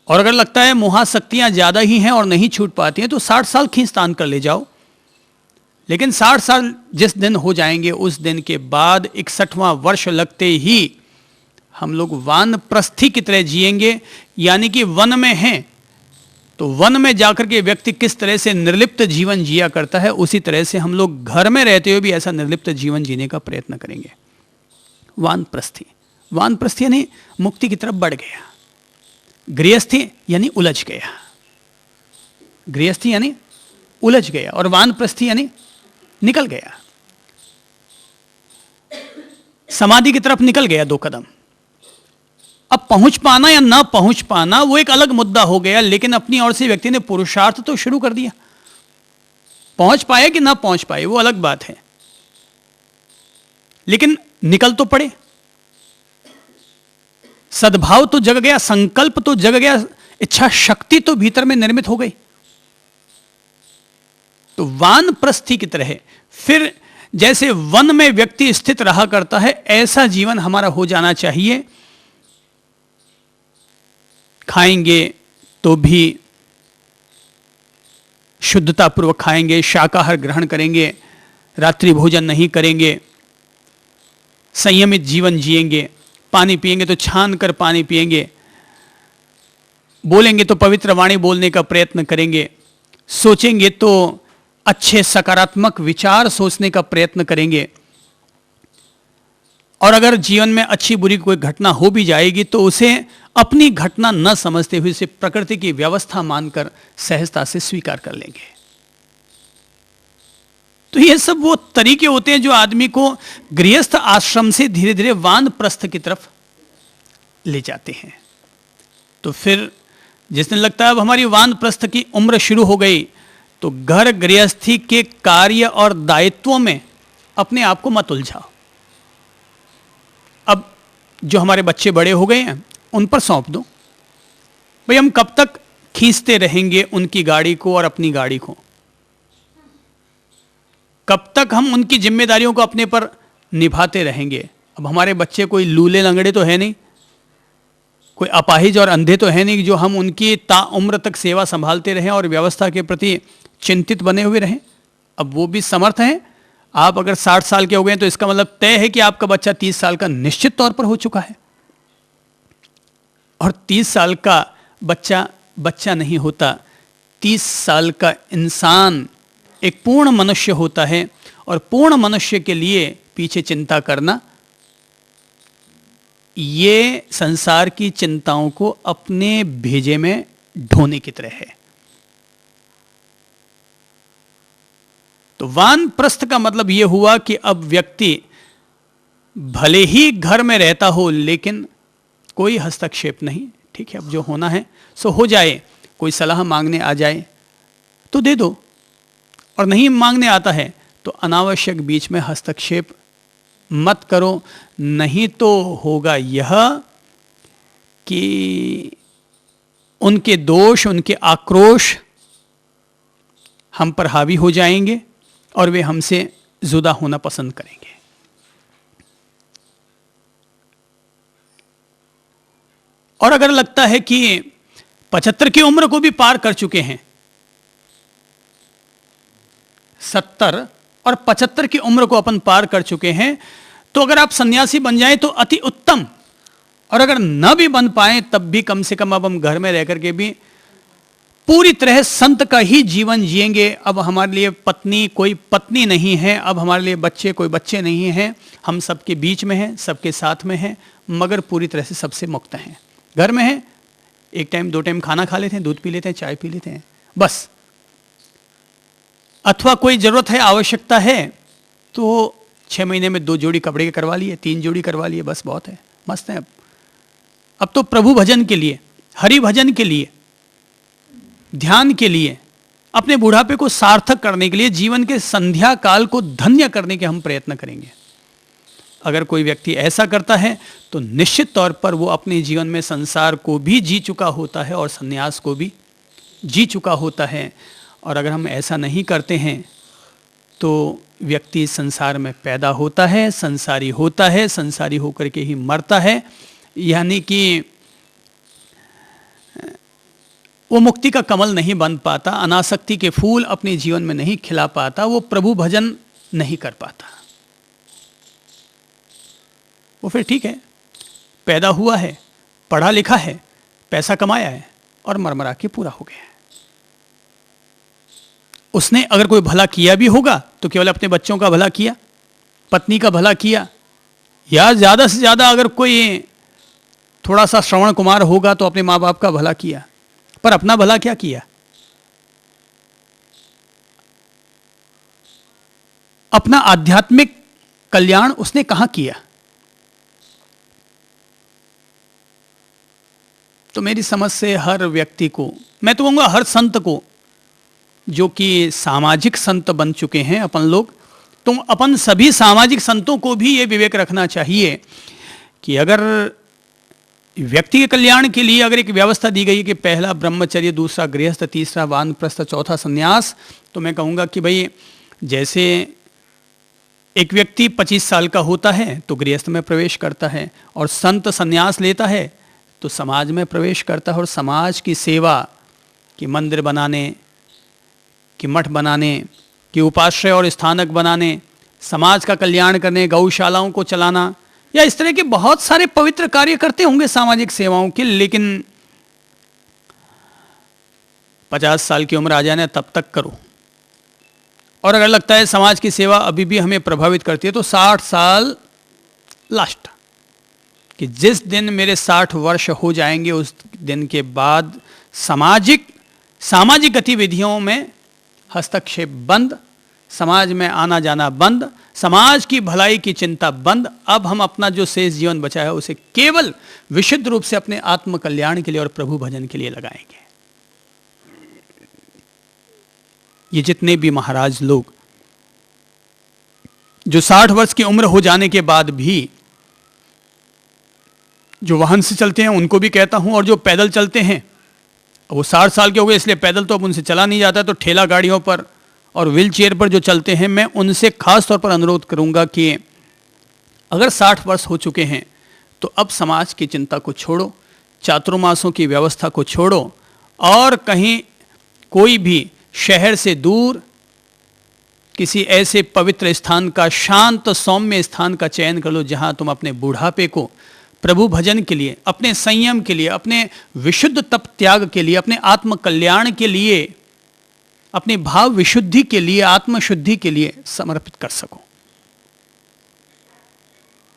और अगर लगता है मोहाशक्तियां ज्यादा ही हैं और नहीं छूट पाती हैं, तो 60 साल खींचतान कर ले जाओ। लेकिन 60 साल जिस दिन हो जाएंगे, उस दिन के बाद 61वां वर्ष लगते ही हम लोग वानप्रस्थी की तरह जिएंगे। यानी कि वन में हैं तो वन में जाकर के व्यक्ति किस तरह से निर्लिप्त जीवन जिया करता है, उसी तरह से हम लोग घर में रहते हुए भी ऐसा निर्लिप्त जीवन जीने का प्रयत्न करेंगे। वानप्रस्थी, वानप्रस्थी यानी मुक्ति की तरफ बढ़ गया, गृहस्थी यानी उलझ गया, गृहस्थी यानी उलझ गया, और वानप्रस्थी यानी निकल गया, समाधि की तरफ निकल गया 2 कदम। अब पहुंच पाना या ना पहुंच पाना वो एक अलग मुद्दा हो गया, लेकिन अपनी ओर से व्यक्ति ने पुरुषार्थ तो शुरू कर दिया। पहुंच पाए कि ना पहुंच पाए वो अलग बात है, लेकिन निकल तो पड़े। सद्भाव तो जग गया, संकल्प तो जग गया, इच्छा शक्ति तो भीतर में निर्मित हो गई। तो वानप्रस्थी की तरह फिर जैसे वन में व्यक्ति स्थित रहा करता है, ऐसा जीवन हमारा हो जाना चाहिए। खाएंगे तो भी शुद्धतापूर्वक खाएंगे, शाकाहार ग्रहण करेंगे, रात्रि भोजन नहीं करेंगे, संयमित जीवन जिएंगे, पानी पिएंगे तो छान कर पानी पिएंगे, बोलेंगे तो पवित्र वाणी बोलने का प्रयत्न करेंगे, सोचेंगे तो अच्छे सकारात्मक विचार सोचने का प्रयत्न करेंगे, और अगर जीवन में अच्छी बुरी कोई घटना हो भी जाएगी तो उसे अपनी घटना न समझते हुए इसे प्रकृति की व्यवस्था मानकर सहजता से स्वीकार कर लेंगे। तो ये सब वो तरीके होते हैं जो आदमी को गृहस्थ आश्रम से धीरे धीरे वानप्रस्थ की तरफ ले जाते हैं। तो फिर जिस दिन लगता है अब हमारी वानप्रस्थ की उम्र शुरू हो गई, तो घर गृहस्थी के कार्य और दायित्वों में अपने आप को मत उलझाओ। अब जो हमारे बच्चे बड़े हो गए हैं उन पर सौंप दो। भाई हम कब तक खींचते रहेंगे उनकी गाड़ी को और अपनी गाड़ी को? कब तक हम उनकी जिम्मेदारियों को अपने पर निभाते रहेंगे? अब हमारे बच्चे कोई लूले लंगड़े तो है नहीं, कोई अपाहिज और अंधे तो है नहीं जो हम उनकी ताउम्र तक सेवा संभालते रहें और व्यवस्था के प्रति चिंतित बने हुए रहें। अब वो भी समर्थ हैं। आप अगर 60 साल के हो गए तो इसका मतलब तय है कि आपका बच्चा 30 साल का निश्चित तौर पर हो चुका है। और 30 साल का बच्चा बच्चा नहीं होता, 30 साल का इंसान एक पूर्ण मनुष्य होता है। और पूर्ण मनुष्य के लिए पीछे चिंता करना ये संसार की चिंताओं को अपने भेजे में ढोने की तरह है। तो वानप्रस्थ का मतलब यह हुआ कि अब व्यक्ति भले ही घर में रहता हो लेकिन कोई हस्तक्षेप नहीं। ठीक है, अब जो होना है सो हो जाए। कोई सलाह मांगने आ जाए तो दे दो, और नहीं मांगने आता है तो अनावश्यक बीच में हस्तक्षेप मत करो। नहीं तो होगा यह कि उनके दोष, उनके आक्रोश हम पर हावी हो जाएंगे और वे हमसे जुदा होना पसंद करेंगे। और अगर लगता है कि 75 की उम्र को भी पार कर चुके हैं, 70 और 75 की उम्र को अपन पार कर चुके हैं, तो अगर आप सन्यासी बन जाएं तो अति उत्तम। और अगर न भी बन पाए तब भी कम से कम अब हम घर में रह करके भी पूरी तरह संत का ही जीवन जिएंगे। अब हमारे लिए पत्नी कोई पत्नी नहीं है, अब हमारे लिए बच्चे कोई बच्चे नहीं हैं, हम सबके बीच में हैं, सबके साथ में हैं, मगर पूरी तरह से सबसे मुक्त हैं। घर में हैं, एक टाइम 2 टाइम खाना खा लेते हैं, दूध पी लेते हैं, चाय पी लेते हैं, बस। अथवा कोई जरूरत है, आवश्यकता है तो 6 महीने में 2 जोड़ी कपड़े के करवा लिए, 3 जोड़ी करवा लिए, बस बहुत है, मस्त है। अब तो प्रभु भजन के लिए, हरि भजन के लिए, ध्यान के लिए, अपने बुढ़ापे को सार्थक करने के लिए, जीवन के संध्या काल को धन्य करने के हम प्रयत्न करेंगे। अगर कोई व्यक्ति ऐसा करता है तो निश्चित तौर पर वो अपने जीवन में संसार को भी जी चुका होता है और संन्यास को भी जी चुका होता है। और अगर हम ऐसा नहीं करते हैं तो व्यक्ति संसार में पैदा होता है, संसारी होता है, संसारी होकर के ही मरता है। यानी कि वो मुक्ति का कमल नहीं बन पाता, अनासक्ति के फूल अपने जीवन में नहीं खिला पाता, वो प्रभु भजन नहीं कर पाता। वो फिर ठीक है, पैदा हुआ है, पढ़ा लिखा है, पैसा कमाया है और मरमरा के पूरा हो गया है। उसने अगर कोई भला किया भी होगा तो केवल अपने बच्चों का भला किया, पत्नी का भला किया, या ज़्यादा से ज़्यादा अगर कोई थोड़ा सा श्रवण कुमार होगा तो अपने माँ बाप का भला किया, पर अपना भला क्या किया? अपना आध्यात्मिक कल्याण उसने कहाँ किया? तो मेरी समझ से हर व्यक्ति को, मैं तो कहूँगा हर संत को, जो कि सामाजिक संत बन चुके हैं अपन लोग, तो अपन सभी सामाजिक संतों को भी ये विवेक रखना चाहिए कि अगर व्यक्ति के कल्याण के लिए अगर एक व्यवस्था दी गई है कि पहला ब्रह्मचर्य, दूसरा गृहस्थ, तीसरा वानप्रस्थ, चौथा संन्यास, तो मैं कहूँगा कि भाई जैसे एक व्यक्ति 25 साल का होता है तो गृहस्थ में प्रवेश करता है, और संत संन्यास लेता है तो समाज में प्रवेश करता है, और समाज की सेवा, कि मंदिर बनाने, कि मठ बनाने, कि उपाश्रय और स्थानक बनाने, समाज का कल्याण करने, गौशालाओं को चलाना, या इस तरह के बहुत सारे पवित्र कार्य करते होंगे सामाजिक सेवाओं के। लेकिन 50 साल की उम्र आ जाए तब तक करो, और अगर लगता है समाज की सेवा अभी भी हमें प्रभावित करती है तो 60 साल लास्ट, कि जिस दिन मेरे 60 वर्ष हो जाएंगे उस दिन के बाद सामाजिक गतिविधियों में हस्तक्षेप बंद, समाज में आना जाना बंद, समाज की भलाई की चिंता बंद। अब हम अपना जो शेष जीवन बचा है उसे केवल विशुद्ध रूप से अपने आत्म कल्याण के लिए और प्रभु भजन के लिए लगाएंगे। ये जितने भी महाराज लोग जो 60 वर्ष की उम्र हो जाने के बाद भी जो वाहन से चलते हैं उनको भी कहता हूं, और जो पैदल चलते हैं, वो 60 साल के हो गए इसलिए पैदल तो अब उनसे चला नहीं जाता, तो ठेला गाड़ियों पर और व्हील चेयर पर जो चलते हैं, मैं उनसे खास तौर पर अनुरोध करूंगा कि अगर 60 वर्ष हो चुके हैं तो अब समाज की चिंता को छोड़ो, चातुर्मासों की व्यवस्था को छोड़ो, और कहीं कोई भी शहर से दूर किसी ऐसे पवित्र स्थान का, शांत सौम्य स्थान का चयन कर लो जहां तुम अपने बुढ़ापे को प्रभु भजन के लिए, अपने संयम के लिए, अपने विशुद्ध तप त्याग के लिए, अपने आत्म कल्याण के लिए, अपने भाव विशुद्धि के लिए, आत्मशुद्धि के लिए समर्पित कर सको।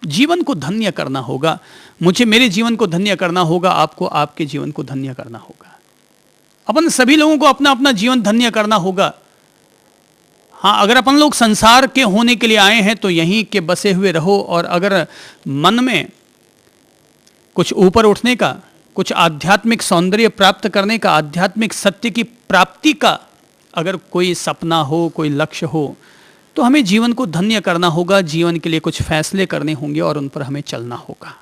जीवन को धन्य करना होगा, मुझे मेरे जीवन को धन्य करना होगा, आपको आपके जीवन को धन्य करना होगा, अपन सभी लोगों को अपना अपना जीवन धन्य करना होगा। हाँ, अगर अपन लोग संसार के होने के लिए आए हैं तो यहीं के बसे हुए रहो, और अगर मन में कुछ ऊपर उठने का, कुछ आध्यात्मिक सौंदर्य प्राप्त करने का, आध्यात्मिक सत्य की प्राप्ति का अगर कोई सपना हो, कोई लक्ष्य हो, तो हमें जीवन को धन्य करना होगा, जीवन के लिए कुछ फैसले करने होंगे और उन पर हमें चलना होगा।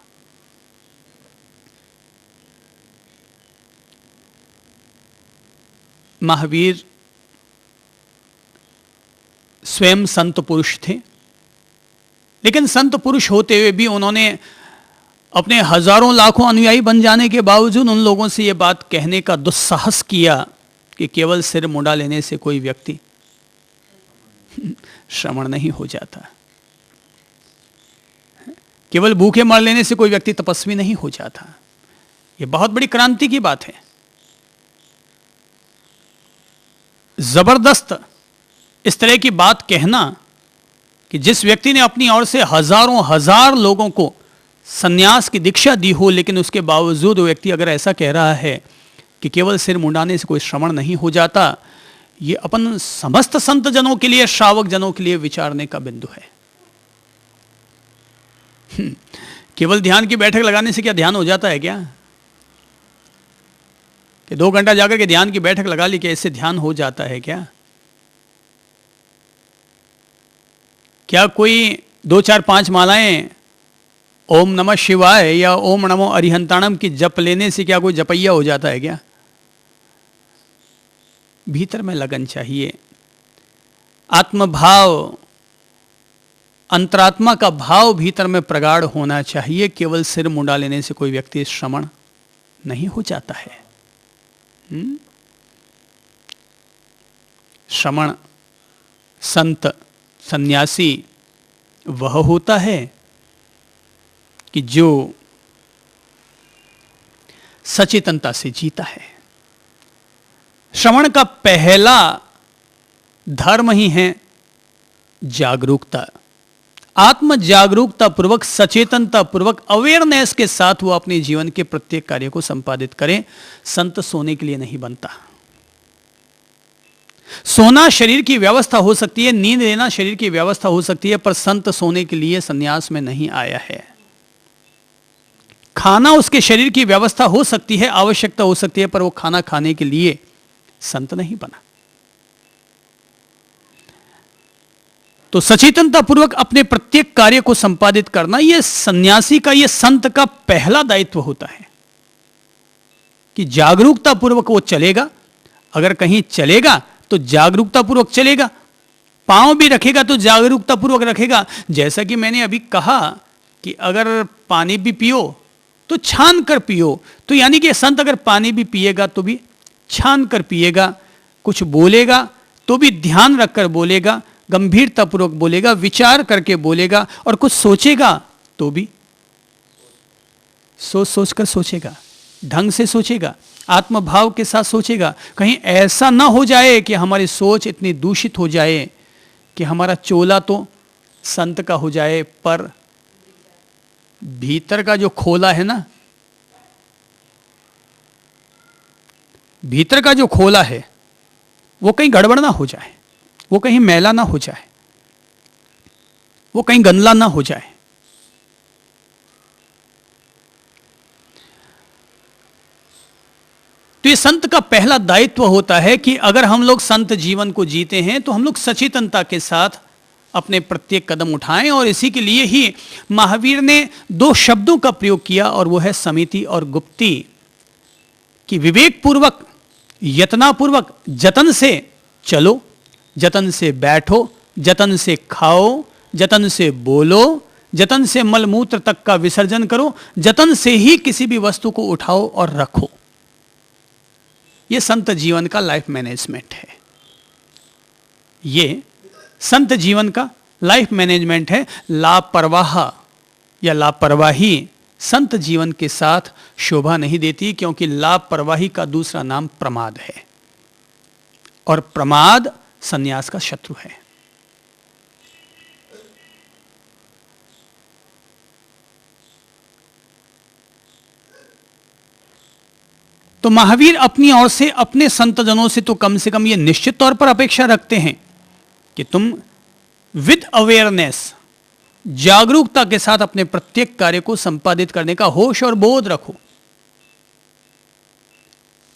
महावीर स्वयं संत पुरुष थे, लेकिन संत पुरुष होते हुए भी उन्होंने अपने हजारों लाखों अनुयायी बन जाने के बावजूद उन लोगों से यह बात कहने का दुस्साहस किया कि केवल सिर मुंडा लेने से कोई व्यक्ति श्रमण नहीं हो जाता, केवल भूखे मर लेने से कोई व्यक्ति तपस्वी नहीं हो जाता। यह बहुत बड़ी क्रांति की बात है। जबरदस्त इस तरह की बात कहना कि जिस व्यक्ति ने अपनी ओर से हजारों हजार लोगों को सन्यास की दीक्षा दी हो, लेकिन उसके बावजूद वो व्यक्ति अगर ऐसा कह रहा है कि केवल सिर मुंडाने से कोई श्रवण नहीं हो जाता, ये अपन समस्त संत जनों के लिए, श्रावक जनों के लिए विचारने का बिंदु है। केवल ध्यान की बैठक लगाने से क्या ध्यान हो जाता है क्या? कि 2 घंटा जाकर के ध्यान की बैठक लगा ली, कि ऐसे ध्यान हो जाता है क्या? क्या कोई 2, 4, 5 मालाएं ओम नमः शिवाय या ओम नमो अरिहंताणम की जप लेने से क्या कोई जपैया हो जाता है क्या? भीतर में लगन चाहिए, आत्मभाव, अंतरात्मा का भाव भीतर में प्रगाढ़ होना चाहिए। केवल सिर मुंडा लेने से कोई व्यक्ति श्रमण नहीं हो जाता है। श्रमण, संत, सन्यासी वह होता है कि जो सचेतनता से जीता है। श्रवण का पहला धर्म ही है जागरूकता। आत्म जागरूकता पूर्वक, सचेतनता पूर्वक, अवेयरनेस के साथ वो अपने जीवन के प्रत्येक कार्य को संपादित करें। संत सोने के लिए नहीं बनता। सोना शरीर की व्यवस्था हो सकती है, नींद लेना शरीर की व्यवस्था हो सकती है, पर संत सोने के लिए संन्यास में नहीं आया है। खाना उसके शरीर की व्यवस्था हो सकती है, आवश्यकता हो सकती है, पर वो खाना खाने के लिए संत नहीं बना। तो सचेतनता पूर्वक अपने प्रत्येक कार्य को संपादित करना, यह सन्यासी का, यह संत का पहला दायित्व होता है कि जागरूकता पूर्वक वो चलेगा। अगर कहीं चलेगा तो जागरूकता पूर्वक चलेगा, पांव भी रखेगा तो जागरूकता पूर्वक रखेगा। जैसा कि मैंने अभी कहा कि अगर पानी भी पियो तो छान कर पियो, तो यानी कि संत अगर पानी भी पिएगा तो भी छान कर पिएगा, कुछ बोलेगा तो भी ध्यान रखकर बोलेगा, गंभीरतापूर्वक बोलेगा, विचार करके बोलेगा, और कुछ सोचेगा तो भी सोच सोच कर सोचेगा, ढंग से सोचेगा, आत्मभाव के साथ सोचेगा। कहीं ऐसा ना हो जाए कि हमारी सोच इतनी दूषित हो जाए कि हमारा चोला तो संत का हो जाए, पर भीतर का जो खोला है ना, भीतर का जो खोला है वो कहीं गड़बड़ ना हो जाए, वो कहीं मैला ना हो जाए, वो कहीं गंदला ना हो जाए। तो ये संत का पहला दायित्व होता है कि अगर हम लोग संत जीवन को जीते हैं तो हम लोग सचेतनता के साथ अपने प्रत्येक कदम उठाएं। और इसी के लिए ही महावीर ने दो शब्दों का प्रयोग किया, और वो है समिति और गुप्ती, कि विवेक पूर्वक, यत्नापूर्वक, जतन से चलो, जतन से बैठो, जतन से खाओ, जतन से बोलो, जतन से मलमूत्र तक का विसर्जन करो, जतन से ही किसी भी वस्तु को उठाओ और रखो। यह संत जीवन का लाइफ मैनेजमेंट है, ये संत जीवन का लाइफ मैनेजमेंट है। लापरवाह या लापरवाही संत जीवन के साथ शोभा नहीं देती, क्योंकि लापरवाही का दूसरा नाम प्रमाद है, और प्रमाद सन्यास का शत्रु है। तो महावीर अपनी ओर से अपने संतजनों से तो कम से कम यह निश्चित तौर पर अपेक्षा रखते हैं कि तुम विद अवेयरनेस, जागरूकता के साथ अपने प्रत्येक कार्य को संपादित करने का होश और बोध रखो।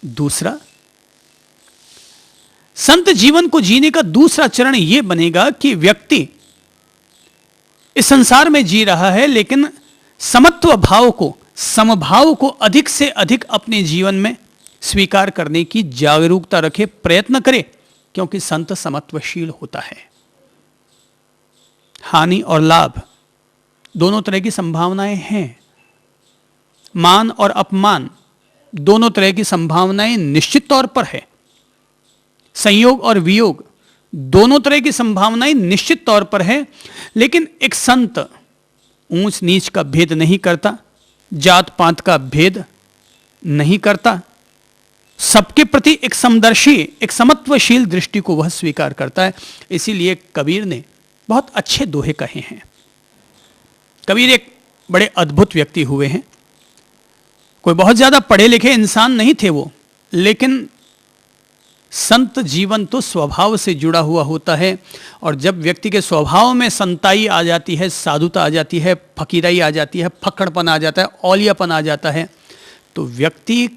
दूसरा, संत जीवन को जीने का दूसरा चरण यह बनेगा कि व्यक्ति इस संसार में जी रहा है, लेकिन समत्व भाव को, समभाव को अधिक से अधिक अपने जीवन में स्वीकार करने की जागरूकता रखे, प्रयत्न करे, क्योंकि संत समत्वशील होता है। हानि और लाभ दोनों तरह की संभावनाएं हैं, मान और अपमान दोनों तरह की संभावनाएं निश्चित तौर पर है, संयोग और वियोग दोनों तरह की संभावनाएं निश्चित तौर पर है। लेकिन एक संत ऊंच नीच का भेद नहीं करता, जात पात का भेद नहीं करता, सबके प्रति एक समदर्शी, एक समत्वशील दृष्टि को वह स्वीकार करता है। इसीलिए कबीर ने बहुत अच्छे दोहे कहे हैं। कबीर एक बड़े अद्भुत व्यक्ति हुए हैं, कोई बहुत ज्यादा पढ़े लिखे इंसान नहीं थे वो, लेकिन संत जीवन तो स्वभाव से जुड़ा हुआ होता है, और जब व्यक्ति के स्वभाव में संताई आ जाती है, साधुता आ जाती है, फकीराई आ जाती है, फक्कड़पन आ जाता है, औलियापन आ जाता है, तो व्यक्ति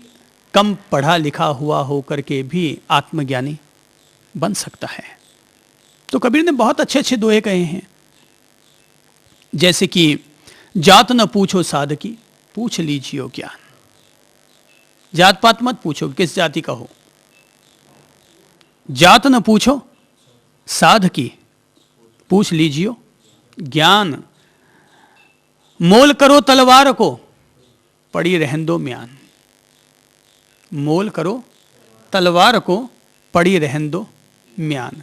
कम पढ़ा लिखा हुआ होकर के भी आत्मज्ञानी बन सकता है। तो कबीर ने बहुत अच्छे अच्छे दोहे कहे हैं, जैसे कि जात न पूछो साधकी, पूछ लीजियो ज्ञान। जात पात मत पूछो किस जाति का हो, जात न पूछो साधकी, पूछ लीजियो ज्ञान। मोल करो तलवार को, पड़ी रहन दो म्यान। मोल करो तलवार को, पड़ी रहन दो म्यान।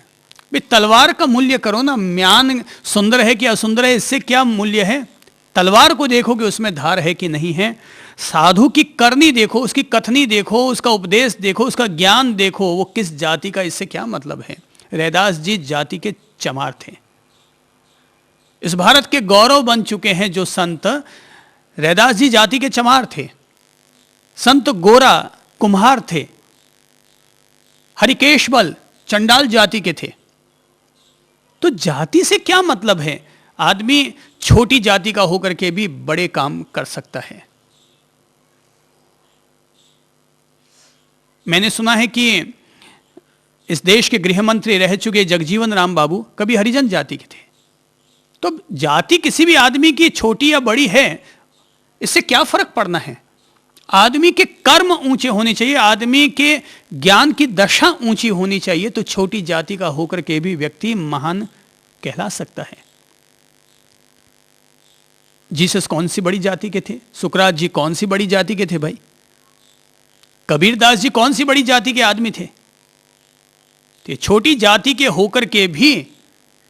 भाई तलवार का मूल्य करो ना, म्यान सुंदर है कि असुंदर है इससे क्या मूल्य है। तलवार को देखो कि उसमें धार है कि नहीं है। साधु की करनी देखो, उसकी कथनी देखो, उसका उपदेश देखो, उसका ज्ञान देखो, वो किस जाति का, इससे क्या मतलब है। रैदास जी जाति के चमार थे, इस भारत के गौरव बन चुके हैं जो संत। रैदास जी जाति के चमार थे, संत गोरा कुम्हार थे, हरिकेशबल चंडाल जाति के थे। तो जाति से क्या मतलब है। आदमी छोटी जाति का होकर के भी बड़े काम कर सकता है, मैंने सुना है कि इस देश के गृह मंत्री रह चुके जगजीवन राम बाबू कभी हरिजन जाति के थे। तो जाति किसी भी आदमी की छोटी या बड़ी है, इससे क्या फर्क पड़ना है? आदमी के कर्म ऊंचे होने चाहिए, आदमी के ज्ञान की दशा ऊंची होनी चाहिए, तो छोटी जाति का होकर के भी व्यक्ति महान कहला सकता है। जीसस कौन सी बड़ी जाति के थे? सुकरात जी कौन सी बड़ी जाति के थे भाई? कबीरदास जी कौन सी बड़ी जाति के आदमी थे? तो छोटी जाति के होकर के भी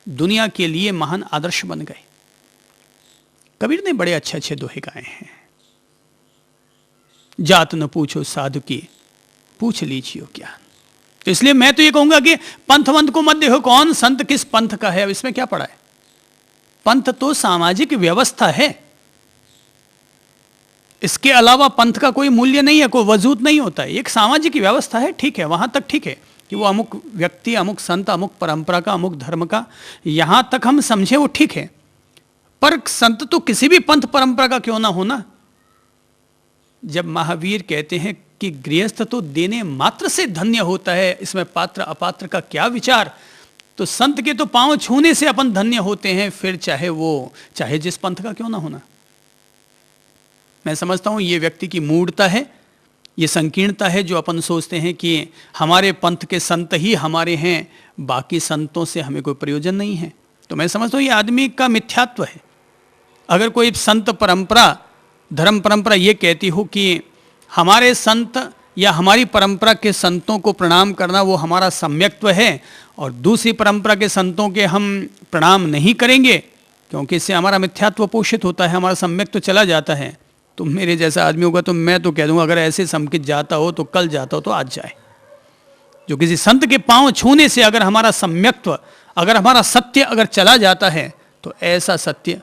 दुनिया के लिए महान आदर्श बन गए। कबीर ने बड़े अच्छे अच्छे दोहे गाए हैं। जात न पूछो साधु की, पूछ लीजिए ज्ञान। तो इसलिए मैं तो ये कहूंगा कि पंथ वंथ को मत देखो, कौन संत किस पंथ का है, अब इसमें क्या पड़ा है? पंथ तो सामाजिक व्यवस्था है, इसके अलावा पंथ का कोई मूल्य नहीं है, कोई वजूद नहीं होता है। एक सामाजिक व्यवस्था है, ठीक है, वहां तक ठीक है कि वो अमुक व्यक्ति, अमुक संत, अमुक परंपरा का, अमुक धर्म का, यहां तक हम समझे वो ठीक है। पर संत तो किसी भी पंथ परंपरा का क्यों ना होना। जब महावीर कहते हैं कि गृहस्थ तो देने मात्र से धन्य होता है, इसमें पात्र अपात्र का क्या विचार, तो संत के तो पांव छूने से अपन धन्य होते हैं, फिर चाहे जिस पंथ का क्यों ना होना। मैं समझता हूं ये व्यक्ति की मूढ़ता है, ये संकीर्णता है, जो अपन सोचते हैं कि हमारे पंथ के संत ही हमारे हैं, बाकी संतों से हमें कोई प्रयोजन नहीं है। तो मैं समझता हूं ये आदमी का मिथ्यात्व है। अगर कोई संत परंपरा, धर्म परंपरा ये कहती हो कि हमारे संत या हमारी परंपरा के संतों को प्रणाम करना वो हमारा सम्यक्त्व है, और दूसरी परंपरा के संतों के हम प्रणाम नहीं करेंगे क्योंकि इससे हमारा मिथ्यात्व पोषित होता है, हमारा सम्यक्त्व चला जाता है, तो मेरे जैसा आदमी होगा तो मैं तो कह दूंगा अगर ऐसे समकित जाता हो तो कल जाता हो तो आज जाए। जो किसी संत के पांव छूने से अगर हमारा सम्यक्त्व, अगर हमारा सत्य अगर चला जाता है, तो ऐसा सत्य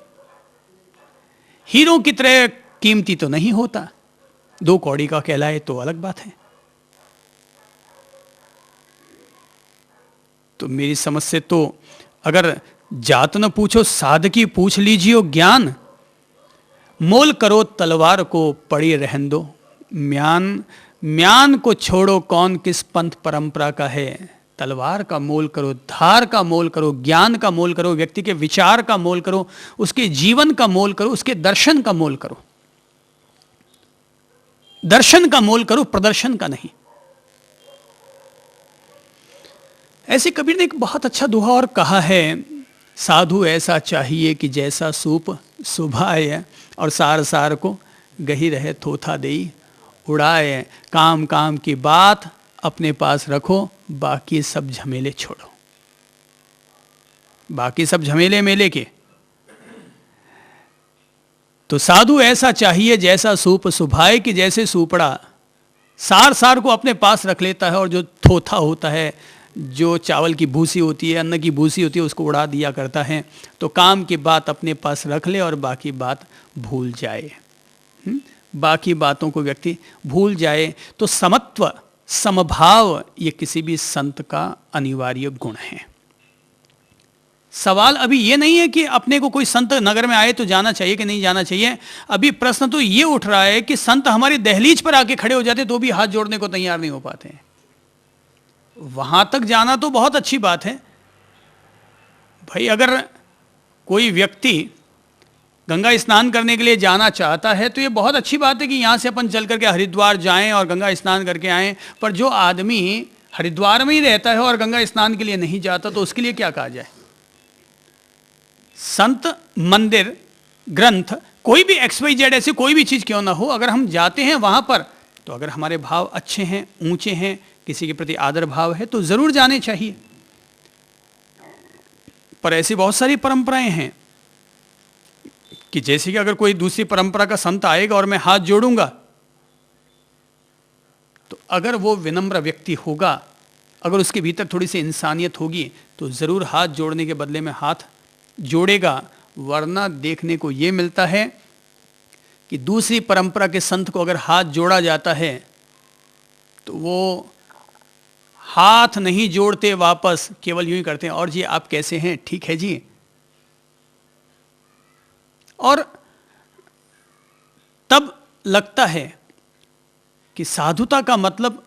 हीरो की तरह कीमती तो नहीं होता। 2 कौड़ी का कहलाए तो अलग बात है। तो मेरी समझ से तो अगर जात न पूछो साधकी, पूछ लीजिए ज्ञान, मोल करो तलवार को पड़ी रहन दो, म्यान को छोड़ो कौन किस पंथ परंपरा का है। तलवार का मोल करो, धार का मोल करो, ज्ञान का मोल करो, व्यक्ति के विचार का मोल करो, उसके जीवन का मोल करो, उसके दर्शन का मोल करो। दर्शन का मोल करो, प्रदर्शन का नहीं। ऐसे कबीर ने एक बहुत अच्छा दोहा और कहा है, साधु ऐसा चाहिए कि जैसा सूप सुभाए, और सार सार को गही रहे थोथा देई उड़ाए। काम काम की बात अपने पास रखो, बाकी सब झमेले छोड़ो। बाकी सब झमेले मेले के। तो साधु ऐसा चाहिए जैसा सूप सुभाए, कि जैसे सूपड़ा सार सार को अपने पास रख लेता है, और जो थोथा होता है, जो चावल की भूसी होती है, अन्न की भूसी होती है, उसको उड़ा दिया करता है। तो काम की बात अपने पास रख ले और बाकी बात भूल जाए। बाकी बातों को व्यक्ति भूल जाए। तो समत्व, समभाव, ये किसी भी संत का अनिवार्य गुण है। सवाल अभी ये नहीं है कि अपने को कोई संत नगर में आए तो जाना चाहिए कि नहीं जाना चाहिए। अभी प्रश्न तो ये उठ रहा है कि संत हमारी दहलीज पर आके खड़े हो जाते तो भी हाथ जोड़ने को तैयार नहीं हो पाते हैं। वहां तक जाना तो बहुत अच्छी बात है भाई। अगर कोई व्यक्ति गंगा स्नान करने के लिए जाना चाहता है तो ये बहुत अच्छी बात है कि यहाँ से अपन चल करके हरिद्वार जाएं और गंगा स्नान करके आएं। पर जो आदमी हरिद्वार में ही रहता है और गंगा स्नान के लिए नहीं जाता, तो उसके लिए क्या कहा जाए। संत, मंदिर, ग्रंथ, कोई भी XYZ ऐसी कोई भी चीज़ क्यों ना हो, अगर हम जाते हैं वहाँ पर, तो अगर हमारे भाव अच्छे हैं, ऊंचे हैं, किसी के प्रति आदर भाव है, तो ज़रूर जाने चाहिए। पर ऐसी बहुत सारी परंपराएं हैं कि जैसे कि अगर कोई दूसरी परंपरा का संत आएगा और मैं हाथ जोड़ूंगा, तो अगर वो विनम्र व्यक्ति होगा, अगर उसके भीतर थोड़ी सी इंसानियत होगी, तो ज़रूर हाथ जोड़ने के बदले में हाथ जोड़ेगा। वरना देखने को ये मिलता है कि दूसरी परंपरा के संत को अगर हाथ जोड़ा जाता है तो वो हाथ नहीं जोड़ते, वापस केवल यूं ही करते हैं, और जी आप कैसे हैं, ठीक है जी। और तब लगता है कि साधुता का मतलब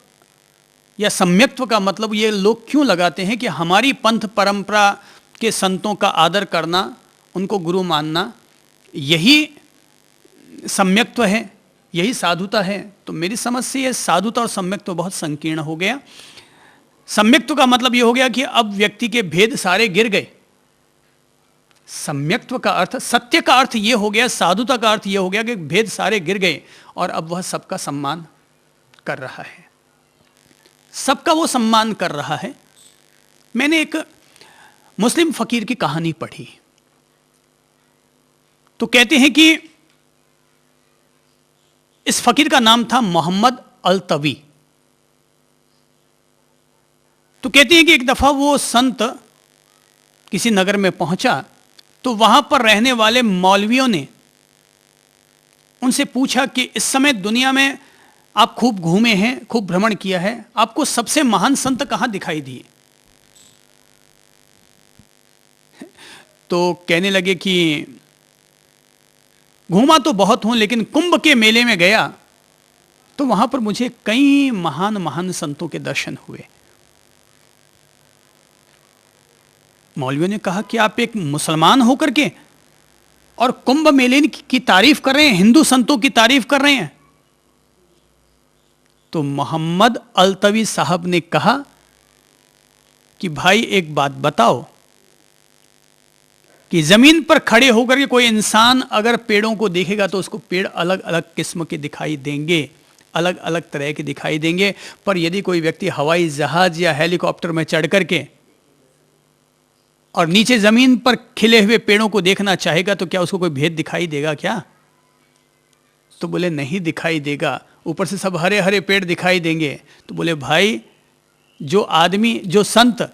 या सम्यक्त्व का मतलब ये लोग क्यों लगाते हैं कि हमारी पंथ परंपरा के संतों का आदर करना, उनको गुरु मानना, यही सम्यक्त्व है, यही साधुता है। तो मेरी समझ से ये साधुता और सम्यक्त्व बहुत संकीर्ण हो गया। सम्यक्त्व का मतलब ये हो गया कि अब व्यक्ति के भेद सारे गिर गए। सम्यक्त्व का अर्थ, सत्य का अर्थ ये हो गया, साधुता का अर्थ ये हो गया कि भेद सारे गिर गए और अब वह सबका सम्मान कर रहा है, सबका वो सम्मान कर रहा है। मैंने एक मुस्लिम फकीर की कहानी पढ़ी, तो कहते हैं कि इस फकीर का नाम था मोहम्मद अल-तवी। तो कहते हैं कि एक दफा वो संत किसी नगर में पहुंचा, तो वहां पर रहने वाले मौलवियों ने उनसे पूछा कि इस समय दुनिया में आप खूब घूमे हैं, खूब भ्रमण किया है, आपको सबसे महान संत कहां दिखाई दिए? तो कहने लगे कि घूमा तो बहुत हूं, लेकिन कुंभ के मेले में गया तो वहां पर मुझे कई महान महान संतों के दर्शन हुए। मौलवियों ने कहा कि आप एक मुसलमान होकर के और कुंभ मेले की तारीफ कर रहे हैं, हिंदू संतों की तारीफ कर रहे हैं। तो मोहम्मद अल-तवी साहब ने कहा कि भाई एक बात बताओ कि जमीन पर खड़े होकर के कोई इंसान अगर पेड़ों को देखेगा तो उसको पेड़ अलग अलग किस्म के दिखाई देंगे, अलग अलग तरह के दिखाई देंगे, पर यदि कोई व्यक्ति हवाई जहाज या हेलीकॉप्टर में चढ़ करके और नीचे जमीन पर खिले हुए पेड़ों को देखना चाहेगा तो क्या उसको कोई भेद दिखाई देगा क्या? तो बोले नहीं दिखाई देगा, ऊपर से सब हरे हरे पेड़ दिखाई देंगे। तो बोले भाई, जो आदमी, जो संत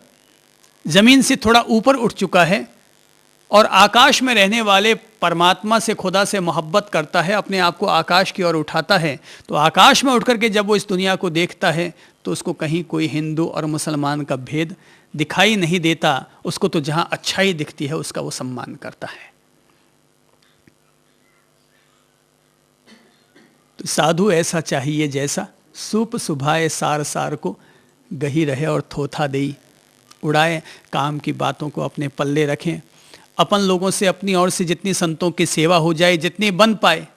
जमीन से थोड़ा ऊपर उठ चुका है और आकाश में रहने वाले परमात्मा से, खुदा से मोहब्बत करता है, अपने आप को आकाश की ओर उठाता है, तो आकाश में उठ करके जब वो इस दुनिया को देखता है तो उसको कहीं कोई हिंदू और मुसलमान का भेद दिखाई नहीं देता। उसको तो जहां अच्छाई दिखती है उसका वो सम्मान करता है। तो साधु ऐसा चाहिए जैसा सूप सुभाए सार सार को, गही रहे और थोथा देई उड़ाए। काम की बातों को अपने पल्ले रखें, अपन लोगों से अपनी ओर से जितनी संतों की सेवा हो जाए, जितनी बन पाए।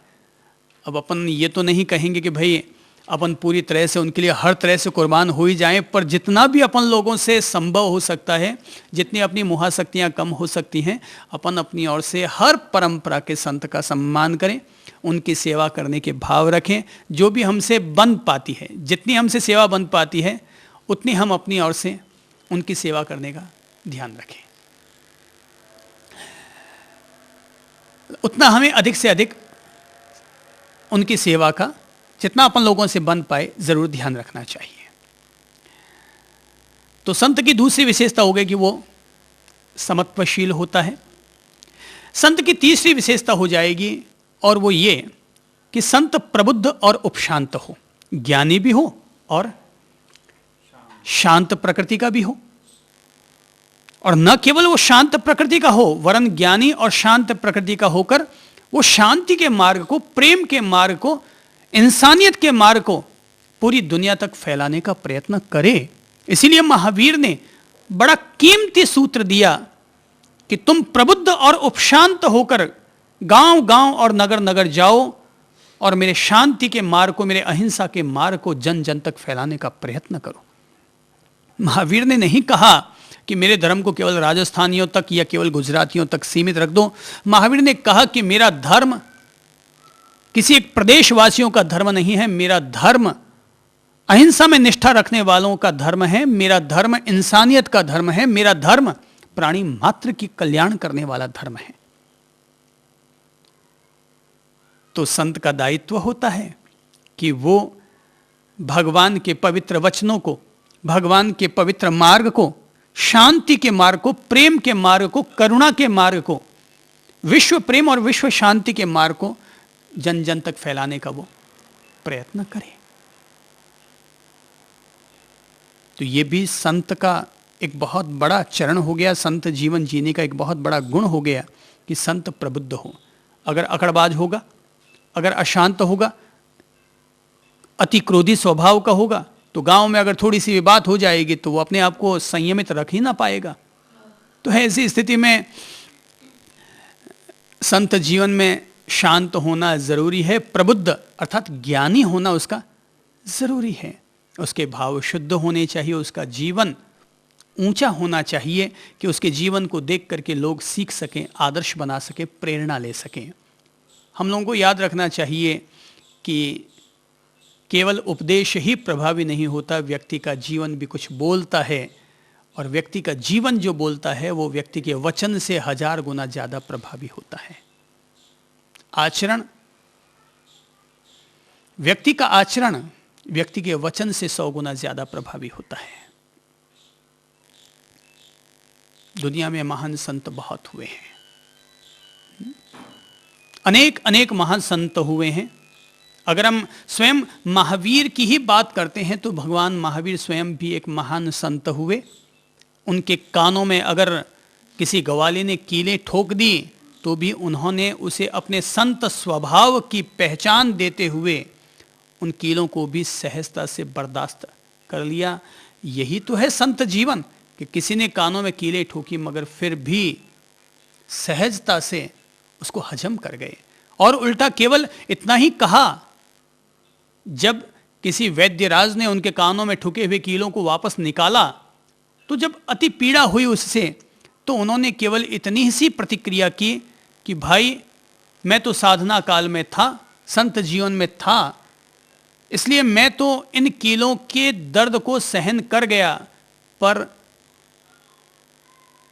अब अपन ये तो नहीं कहेंगे कि भाई अपन पूरी तरह से उनके लिए हर तरह से कुर्बान हो ही जाएं, पर जितना भी अपन लोगों से संभव हो सकता है, जितनी अपनी मुहाशक्तियाँ कम हो सकती हैं, अपन अपनी ओर से हर परंपरा के संत का सम्मान करें, उनकी सेवा करने के भाव रखें। जो भी हमसे बन पाती है, जितनी हमसे सेवा बन पाती है, उतनी हम अपनी ओर से उनकी सेवा करने का ध्यान रखें। उतना हमें अधिक से अधिक उनकी सेवा का जितना अपन लोगों से बन पाए जरूर ध्यान रखना चाहिए। तो संत की दूसरी विशेषता हो गई कि वो समत्वशील होता है। संत की तीसरी विशेषता हो जाएगी और वो ये कि संत प्रबुद्ध और उपशांत हो, ज्ञानी भी हो और शांत प्रकृति का भी हो। और न केवल वो शांत प्रकृति का हो, वरन ज्ञानी और शांत प्रकृति का होकर वो शांति के मार्ग को, प्रेम के मार्ग को, इंसानियत के मार्ग को पूरी दुनिया तक फैलाने का प्रयत्न करे। इसीलिए महावीर ने बड़ा कीमती सूत्र दिया कि तुम प्रबुद्ध और उपशांत होकर गांव गांव और नगर नगर जाओ और मेरे शांति के मार्ग को, मेरे अहिंसा के मार्ग को जन जन तक फैलाने का प्रयत्न करो। महावीर ने नहीं कहा कि मेरे धर्म को केवल राजस्थानियों तक या केवल गुजरातियों तक सीमित रख दो। महावीर ने कहा कि मेरा धर्म किसी एक प्रदेशवासियों का धर्म नहीं है, मेरा धर्म अहिंसा में निष्ठा रखने वालों का धर्म है, मेरा धर्म इंसानियत का धर्म है, मेरा धर्म प्राणी मात्र की कल्याण करने वाला धर्म है। तो संत का दायित्व होता है कि वो भगवान के पवित्र वचनों को, भगवान के पवित्र मार्ग को, शांति के मार्ग को, प्रेम के मार्ग को, करुणा के मार्ग को, विश्व प्रेम और विश्व शांति के मार्ग को जन जन तक फैलाने का वो प्रयत्न करें। तो ये भी संत का एक बहुत बड़ा चरण हो गया, संत जीवन जीने का एक बहुत बड़ा गुण हो गया कि संत प्रबुद्ध हो। अगर अकड़बाज होगा, अगर अशांत होगा, अति क्रोधी स्वभाव का होगा, तो गांव में अगर थोड़ी सी भी बात हो जाएगी तो वो अपने आप को संयमित रख ही ना पाएगा। तो ऐसी स्थिति में संत जीवन में शांत होना जरूरी है, प्रबुद्ध अर्थात ज्ञानी होना उसका जरूरी है। उसके भाव शुद्ध होने चाहिए, उसका जीवन ऊंचा होना चाहिए कि उसके जीवन को देख करके लोग सीख सकें, आदर्श बना सकें, प्रेरणा ले सकें। हम लोगों को याद रखना चाहिए कि केवल उपदेश ही प्रभावी नहीं होता, व्यक्ति का जीवन भी कुछ बोलता है, और व्यक्ति का जीवन जो बोलता है वो व्यक्ति के वचन से 1000 गुना ज़्यादा प्रभावी होता है। आचरण, व्यक्ति का आचरण व्यक्ति के वचन से 100 गुना ज़्यादा प्रभावी होता है। दुनिया में महान संत बहुत हुए हैं, अनेक अनेक महान संत हुए हैं। अगर हम स्वयं महावीर की ही बात करते हैं तो भगवान महावीर स्वयं भी एक महान संत हुए। उनके कानों में अगर किसी ग्वाले ने कीलें ठोक दी तो भी उन्होंने उसे अपने संत स्वभाव की पहचान देते हुए उन कीलों को भी सहजता से बर्दाश्त कर लिया। यही तो है संत जीवन, कि किसी ने कानों में कीलें ठोकी मगर फिर भी सहजता से उसको हजम कर गए। और उल्टा केवल इतना ही कहा, जब किसी वैद्यराज ने उनके कानों में ठुके हुए कीलों को वापस निकाला तो जब अति पीड़ा हुई उससे, तो उन्होंने केवल इतनी सी प्रतिक्रिया की कि भाई मैं तो साधना काल में था, संत जीवन में था, इसलिए मैं तो इन कीलों के दर्द को सहन कर गया, पर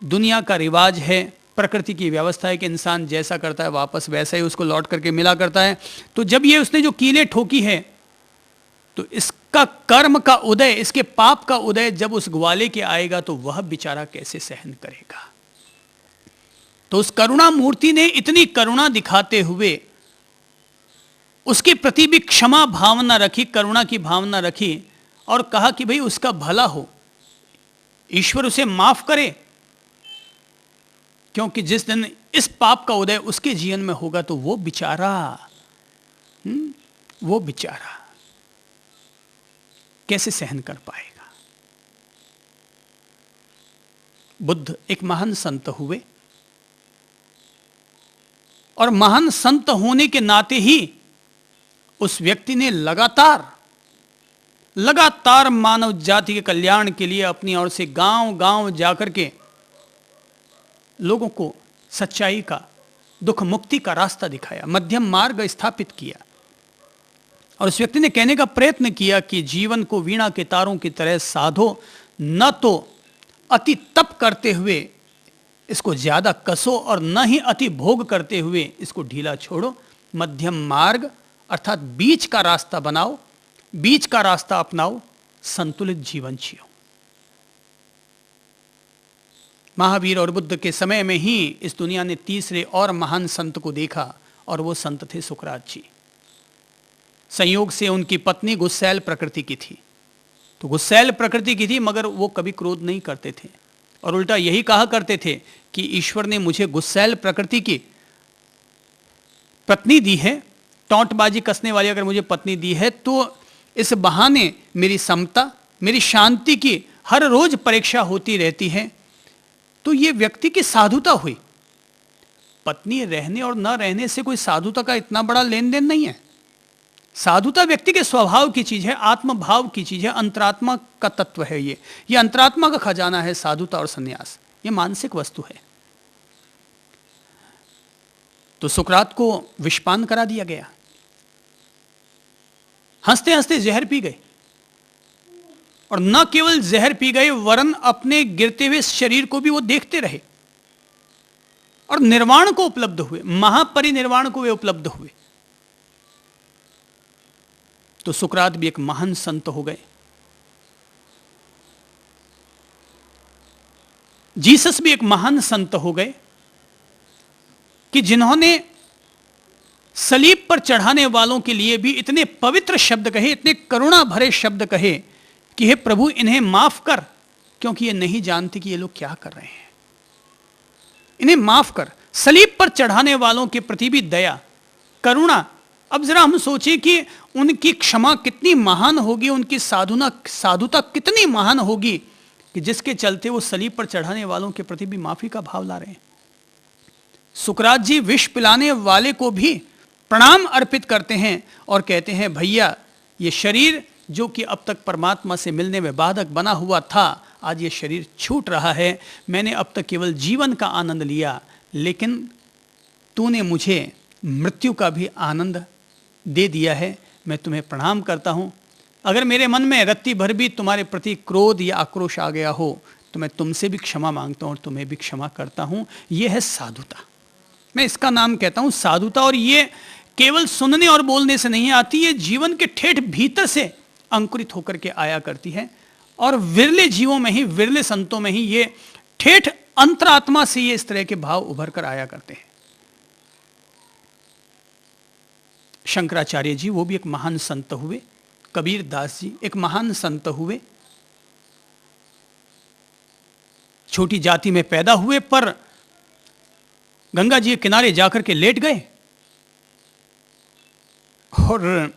दुनिया का रिवाज है, प्रकृति की व्यवस्था है कि इंसान जैसा करता है वापस वैसा ही उसको लौट करके मिला करता है। तो जब ये उसने जो कीलें ठोकी है तो इसका कर्म का उदय, इसके पाप का उदय जब उस ग्वाले के आएगा तो वह बेचारा कैसे सहन करेगा। तो उस करुणा मूर्ति ने इतनी करुणा दिखाते हुए उसके प्रति भी क्षमा भावना रखी, करुणा की भावना रखी, और कहा कि भाई उसका भला हो, ईश्वर उसे माफ करे, क्योंकि जिस दिन इस पाप का उदय उसके जीवन में होगा तो वो बेचारा कैसे सहन कर पाएगा। बुद्ध एक महान संत हुए, और महान संत होने के नाते ही उस व्यक्ति ने लगातार मानव जाति के कल्याण के लिए अपनी ओर से गांव गांव जाकर के लोगों को सच्चाई का, दुख मुक्ति का रास्ता दिखाया, मध्यम मार्ग स्थापित किया। और उस व्यक्ति ने कहने का प्रयत्न किया कि जीवन को वीणा के तारों की तरह साधो, न तो अति तप करते हुए इसको ज्यादा कसो और न ही अति भोग करते हुए इसको ढीला छोड़ो। मध्यम मार्ग अर्थात बीच का रास्ता बनाओ, बीच का रास्ता अपनाओ, संतुलित जीवन जियो। महावीर और बुद्ध के समय में ही इस दुनिया ने तीसरे और महान संत को देखा, और वो संत थे सुकरात जी। संयोग से उनकी पत्नी गुस्सैल प्रकृति की थी, तो गुस्सैल प्रकृति की थी मगर वो कभी क्रोध नहीं करते थे, और उल्टा यही कहा करते थे कि ईश्वर ने मुझे गुस्सैल प्रकृति की पत्नी दी है, टौंटबाजी कसने वाली अगर मुझे पत्नी दी है तो इस बहाने मेरी समता, मेरी शांति की हर रोज परीक्षा होती रहती है। तो ये व्यक्ति की साधुता हुई। पत्नी रहने और न रहने से कोई साधुता का इतना बड़ा लेन देन नहीं है। साधुता व्यक्ति के स्वभाव की चीज है, आत्मभाव की चीज है, अंतरात्मा का तत्व है। ये अंतरात्मा का खजाना है साधुता और संन्यास, ये मानसिक वस्तु है। तो सुकरात को विषपान करा दिया गया, हंसते हंसते जहर पी गए, और न केवल जहर पी गए वरन अपने गिरते हुए शरीर को भी वो देखते रहे, और निर्वाण को उपलब्ध हुए, महापरिनिर्वाण को वे उपलब्ध हुए। तो सुकरात भी एक महान संत हो गए। जीसस भी एक महान संत हो गए कि जिन्होंने सलीब पर चढ़ाने वालों के लिए भी इतने पवित्र शब्द कहे, इतने करुणा भरे शब्द कहे कि हे प्रभु इन्हें माफ कर, क्योंकि ये नहीं जानते कि ये लोग क्या कर रहे हैं, इन्हें माफ कर। सलीब पर चढ़ाने वालों के प्रति भी दया, करुणा अब जरा हम सोचें कि उनकी क्षमा कितनी महान होगी, उनकी साधुता कितनी महान होगी कि जिसके चलते वो सलीब पर चढ़ाने वालों के प्रति भी माफी का भाव ला रहे हैं। सुकरात जी विष पिलाने वाले को भी प्रणाम अर्पित करते हैं और कहते हैं, भैया ये शरीर जो कि अब तक परमात्मा से मिलने में बाधक बना हुआ था, आज ये शरीर छूट रहा है। मैंने अब तक केवल जीवन का आनंद लिया, लेकिन तूने मुझे मृत्यु का भी आनंद दे दिया है। मैं तुम्हें प्रणाम करता हूँ। अगर मेरे मन में रत्ती भर भी तुम्हारे प्रति क्रोध या आक्रोश आ गया हो तो मैं तुमसे भी क्षमा मांगता हूँ और तुम्हें भी क्षमा करता हूँ। यह है साधुता। मैं इसका नाम कहता हूँ साधुता। और ये केवल सुनने और बोलने से नहीं आती, ये जीवन के ठेठ भीतर से अंकुरित होकर के आया करती है। और विरले जीवों में ही, विरले संतों में ही ये ठेठ अंतरात्मा से ये इस तरह के भाव उभर कर आया करते हैं। शंकराचार्य जी वो भी एक महान संत हुए, कबीर दास जी एक महान संत हुए, छोटी जाति में पैदा हुए पर गंगा जी के किनारे जाकर के लेट गए और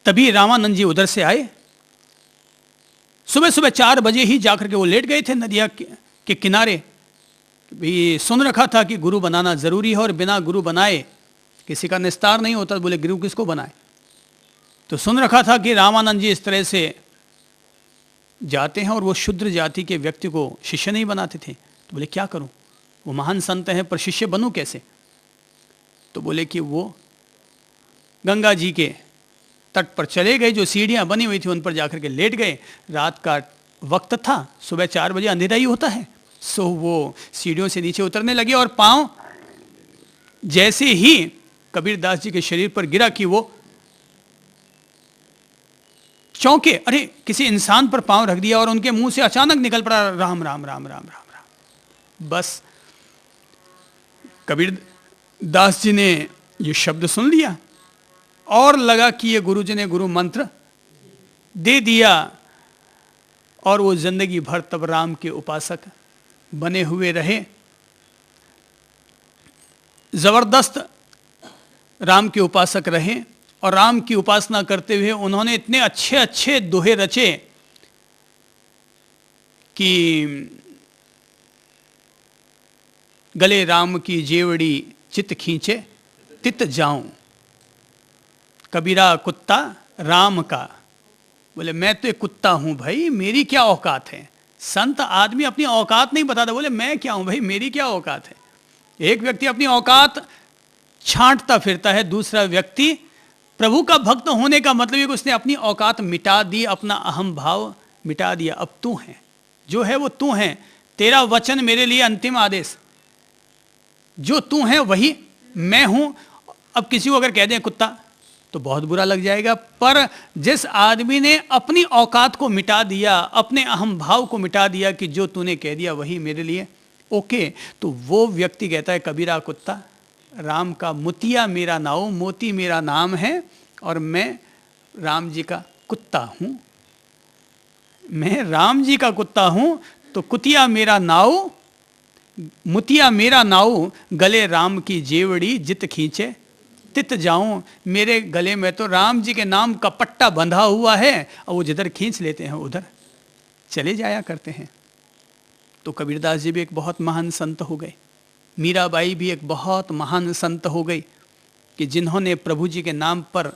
तभी रामानंद जी उधर से आए। सुबह सुबह 4 बजे ही जाकर के वो लेट गए थे नदिया के किनारे। भी सुन रखा था कि गुरु बनाना जरूरी है और बिना गुरु बनाए किसी का निस्तार नहीं होता। बोले गुरु किसको बनाए? तो सुन रखा था कि रामानंद जी इस तरह से जाते हैं और वो शूद्र जाति के व्यक्ति को शिष्य नहीं बनाते थे। तो बोले क्या करूं, वो महान संत हैं पर शिष्य बनूं कैसे? तो बोले कि वो गंगा जी के तट पर चले गए, जो सीढ़ियां बनी हुई थी उन पर जाकर के लेट गए। रात का वक्त था, सुबह 4 बजे अंधेरा ही होता है। सो वो सीढ़ियों से नीचे उतरने लगे और पांव जैसे ही कबीरदास जी के शरीर पर गिरा कि वो चौंके, अरे किसी इंसान पर पांव रख दिया, और उनके मुंह से अचानक निकल पड़ा राम राम राम राम राम राम। बस कबीर दास जी ने ये शब्द सुन लिया और लगा कि ये गुरु जी ने गुरु मंत्र दे दिया, और वो जिंदगी भर तब राम के उपासक बने हुए रहे। जबरदस्त राम के उपासक रहे और राम की उपासना करते हुए उन्होंने इतने अच्छे अच्छे दोहे रचे कि गले राम की जेवड़ी चित खींचे तित जाऊं, कबीरा कुत्ता राम का। बोले मैं तो एक कुत्ता हूं भाई, मेरी क्या औकात है। संत आदमी अपनी औकात नहीं बताता। बोले मैं क्या हूं भाई, मेरी क्या औकात है। एक व्यक्ति अपनी औकात छांटता फिरता है, दूसरा व्यक्ति प्रभु का भक्त होने का मतलब है कि उसने अपनी औकात मिटा दी, अपना अहम भाव मिटा दिया। अब तू है, जो है वो तू है, तेरा वचन मेरे लिए अंतिम आदेश, जो तू है वही मैं हूं। अब किसी को अगर कह दें कुत्ता तो बहुत बुरा लग जाएगा, पर जिस आदमी ने अपनी औकात को मिटा दिया, अपने अहम भाव को मिटा दिया कि जो तूने कह दिया वही मेरे लिए ओके, तो वो व्यक्ति कहता है कबीरा कुत्ता राम का मुतिया मेरा नाव, मोती मेरा नाम है और मैं राम जी का कुत्ता हूं। मैं राम जी का कुत्ता हूं तो कुतिया मेरा नाव, मुतिया मेरा नाव, गले राम की जेवड़ी जित खींचे तित जाऊं। मेरे गले में तो राम जी के नाम का पट्टा बंधा हुआ है और वो जिधर खींच लेते हैं उधर चले जाया करते हैं। तो कबीरदास जी भी एक बहुत महान संत हो गए, मीराबाई भी एक बहुत महान संत हो गई कि जिन्होंने प्रभु जी के नाम पर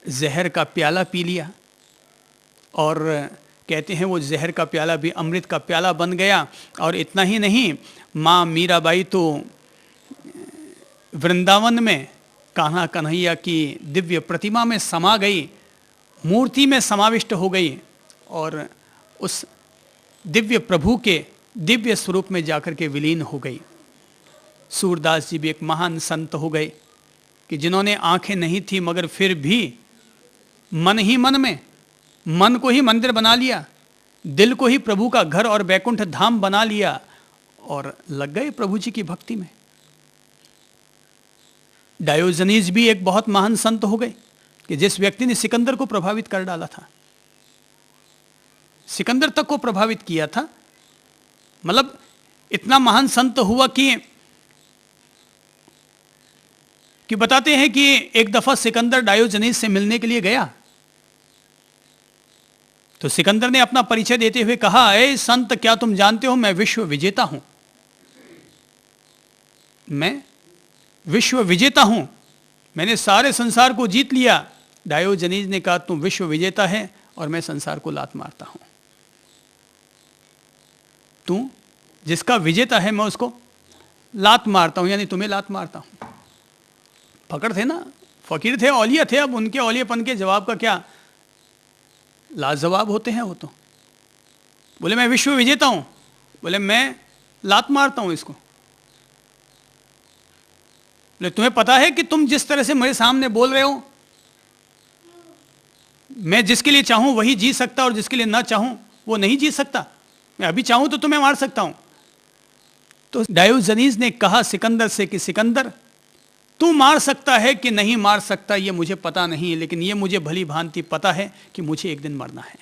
जहर का प्याला पी लिया, और कहते हैं वो जहर का प्याला भी अमृत का प्याला बन गया। और इतना ही नहीं, माँ मीराबाई तो वृंदावन में कान्हा कन्हैया की दिव्य प्रतिमा में समा गई, मूर्ति में समाविष्ट हो गई और उस दिव्य प्रभु के दिव्य स्वरूप में जाकर के विलीन हो गई। सूरदास जी भी एक महान संत हो गए कि जिन्होंने आंखें नहीं थी मगर फिर भी मन ही मन में, मन को ही मंदिर बना लिया, दिल को ही प्रभु का घर और बैकुंठ धाम बना लिया और लग गए प्रभु जी की भक्ति में। डायोजनीज भी एक बहुत महान संत हो गए कि जिस व्यक्ति ने सिकंदर को प्रभावित कर डाला था, सिकंदर तक को प्रभावित किया था, मतलब इतना महान संत हुआ कि कि बताते हैं कि एक दफा सिकंदर डायोजनीस से मिलने के लिए गया, तो सिकंदर ने अपना परिचय देते हुए कहा, ए संत, क्या तुम जानते हो मैं विश्व विजेता हूं, मैं विश्व विजेता हूं, मैंने सारे संसार को जीत लिया। डायोजनीस ने कहा, तुम विश्व विजेता है और मैं संसार को लात मारता हूं। तू जिसका विजेता है मैं उसको लात मारता हूं, यानी तुम्हें लात मारता हूं। फकड़ थे ना, फकीर थे, औलिया थे। अब उनके औलियापन के जवाब का क्या लाजवाब होते हैं वो तो। बोले मैं विश्व विजेता हूं, बोले मैं लात मारता हूं इसको। बोले तुम्हें पता है कि तुम जिस तरह से मेरे सामने बोल रहे हो, मैं जिसके लिए चाहूं वही जीत सकता और जिसके लिए ना चाहूं वो नहीं जीत सकता। मैं अभी चाहूं तो तुम्हें मार सकता हूं। तो डायोजनीस ने कहा सिकंदर से कि सिकंदर, तू मार सकता है कि नहीं मार सकता ये मुझे पता नहीं है, लेकिन ये मुझे भली भांति पता है कि मुझे एक दिन मरना है।